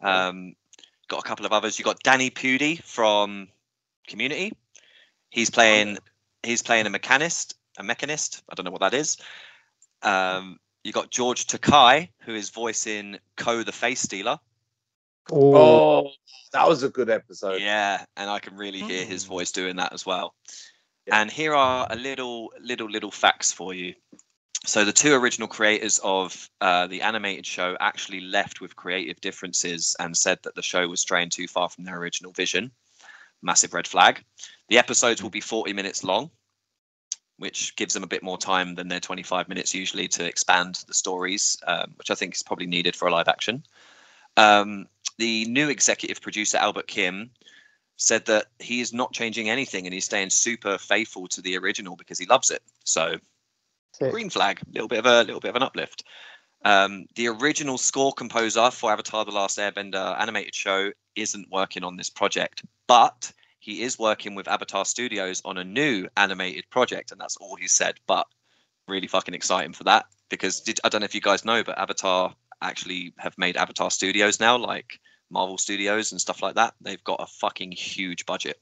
Got a couple of others. You got Danny Pudi from Community. He's playing a mechanist. I don't know what that is. You got George Takei, who is voicing Ko the Face Stealer. Oh, that was a good episode. Yeah, and I can really hear his voice doing that as well. Yeah. And here are a little facts for you. So the 2 original creators of the animated show actually left with creative differences and said that the show was straying too far from their original vision. Massive red flag. The episodes will be 40 minutes long, which gives them a bit more time than their 25 minutes usually to expand the stories, which I think is probably needed for a live action. The new executive producer, Albert Kim, said that he is not changing anything and he's staying super faithful to the original because he loves it. So green flag, a little bit of an uplift. The original score composer for Avatar the Last Airbender animated show isn't working on this project, but he is working with Avatar Studios on a new animated project, and that's all he said. But really fucking exciting for that because I don't know if you guys know, but Avatar actually have made Avatar Studios now, like Marvel Studios and stuff like that. They've got a fucking huge budget.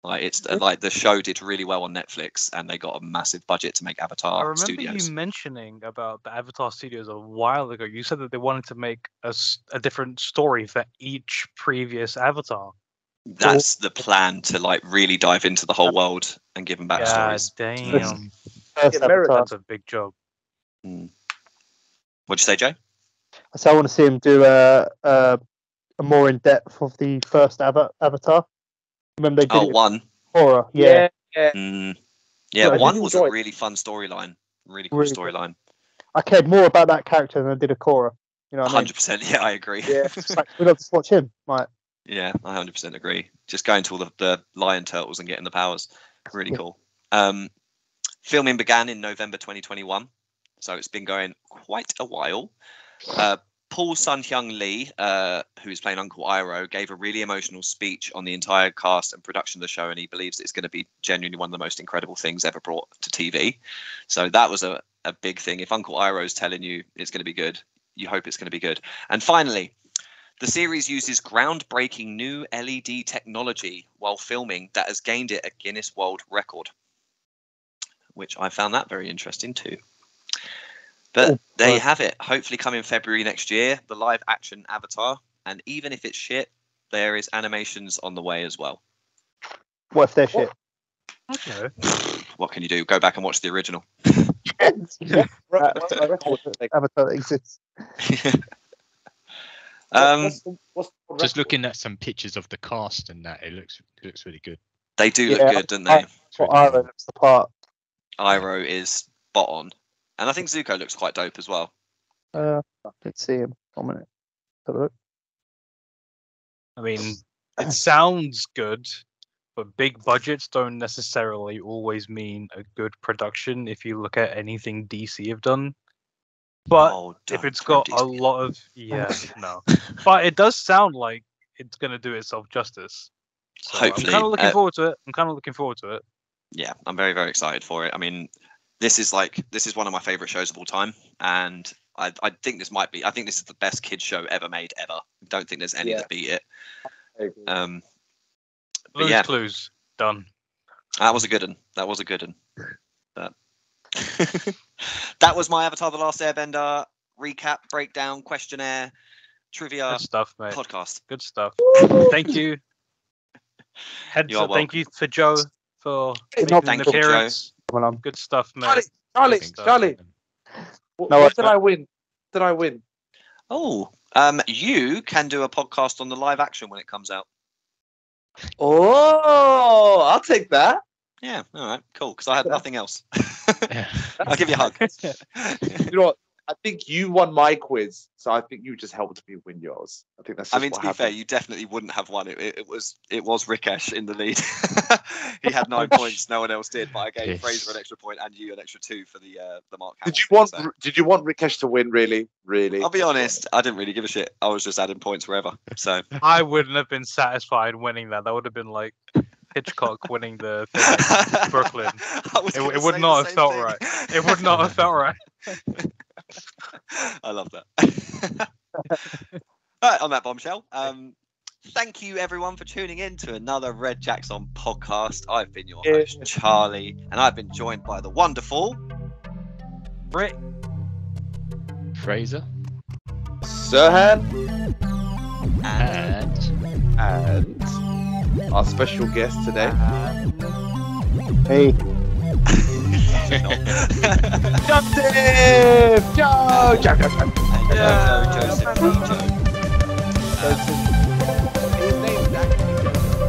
Like it's like the show did really well on Netflix, and they got a massive budget to make Avatar Studios. I remember you mentioning about the Avatar Studios a while ago. You said that they wanted to make a different story for each previous Avatar. That's the plan, to like really dive into the whole world and give them backstories. Damn. That's a big job. What'd you say, Joe? So I want to see him do a more in depth of the first Avatar. Remember they did one horror. Yeah. One was a really fun storyline. Really cool storyline. I cared more about that character than I did a Korra. You know, 100%. Yeah, I agree. Yeah, it's like, we'd love to watch him. Like, Yeah, I 100% agree. Just going to all the lion turtles and getting the powers, really cool. Filming began in November 2021, so it's been going quite a while. Paul Sun-Hyung Lee, who is playing Uncle Iroh, gave a really emotional speech on the entire cast and production of the show, and he believes it's going to be genuinely one of the most incredible things ever brought to TV. So that was a big thing. If Uncle Iroh is telling you it's going to be good, you hope it's going to be good. And finally, the series uses groundbreaking new LED technology while filming that has gained it a Guinness World Record, which I found that very interesting too. But there you have it. Hopefully coming February next year, the live action Avatar. And even if it's shit, there is animations on the way as well. What if they're shit? Okay. What can you do? Go back and watch the original. Avatar exists. Just looking at some pictures of the cast and that, it looks really good. They do look good, don't they? Iroh looks the part. Iroh is spot on. And I think Zuko looks quite dope as well. Let's see him. 1 minute. Have a look. I mean, it sounds good, but big budgets don't necessarily always mean a good production if you look at anything DC have done. But if it's got a lot of... Yeah, no. But it does sound like it's going to do itself justice. So Hopefully. I'm kind of looking forward to it. Yeah, I'm very, very excited for it. I mean, this is one of my favorite shows of all time, and I think this is the best kids show ever made ever. I don't think there's any that beat it. Clues done. That was a good one. But that was my Avatar: The Last Airbender recap, breakdown, questionnaire, trivia, good stuff, mate. Podcast. Good stuff. Thank you. Thank you for Joe for making an appearance. Good stuff, mate. Charlie. What did I win? Oh, you can do a podcast on the live action when it comes out. Oh, I'll take that. Yeah, all right, cool. Because I had nothing else. I'll give you a hug. You know what? I think you won my quiz, so I think you just helped me win yours. I think that's. To be fair, you definitely wouldn't have won it. It was Rikesh in the lead. He had 9 points, no one else did. But I gave Frazer an extra point and you an extra 2 for the Mark. Did you want Rikesh to win? Really? I'll be honest. I didn't really give a shit. I was just adding points wherever. So I wouldn't have been satisfied winning that. That would have been like Hitchcock winning the thing in Brooklyn. It would not have felt right. It would not have felt right. I love that. All right, on that bombshell. Thank you everyone for tuning in to another Red Jackson podcast. I've been your host, Charlie, and I've been joined by the wonderful Rick, Frazer, Serhan, and our special guest today. Hey. Joseph! Joseph! His name's actually Joseph.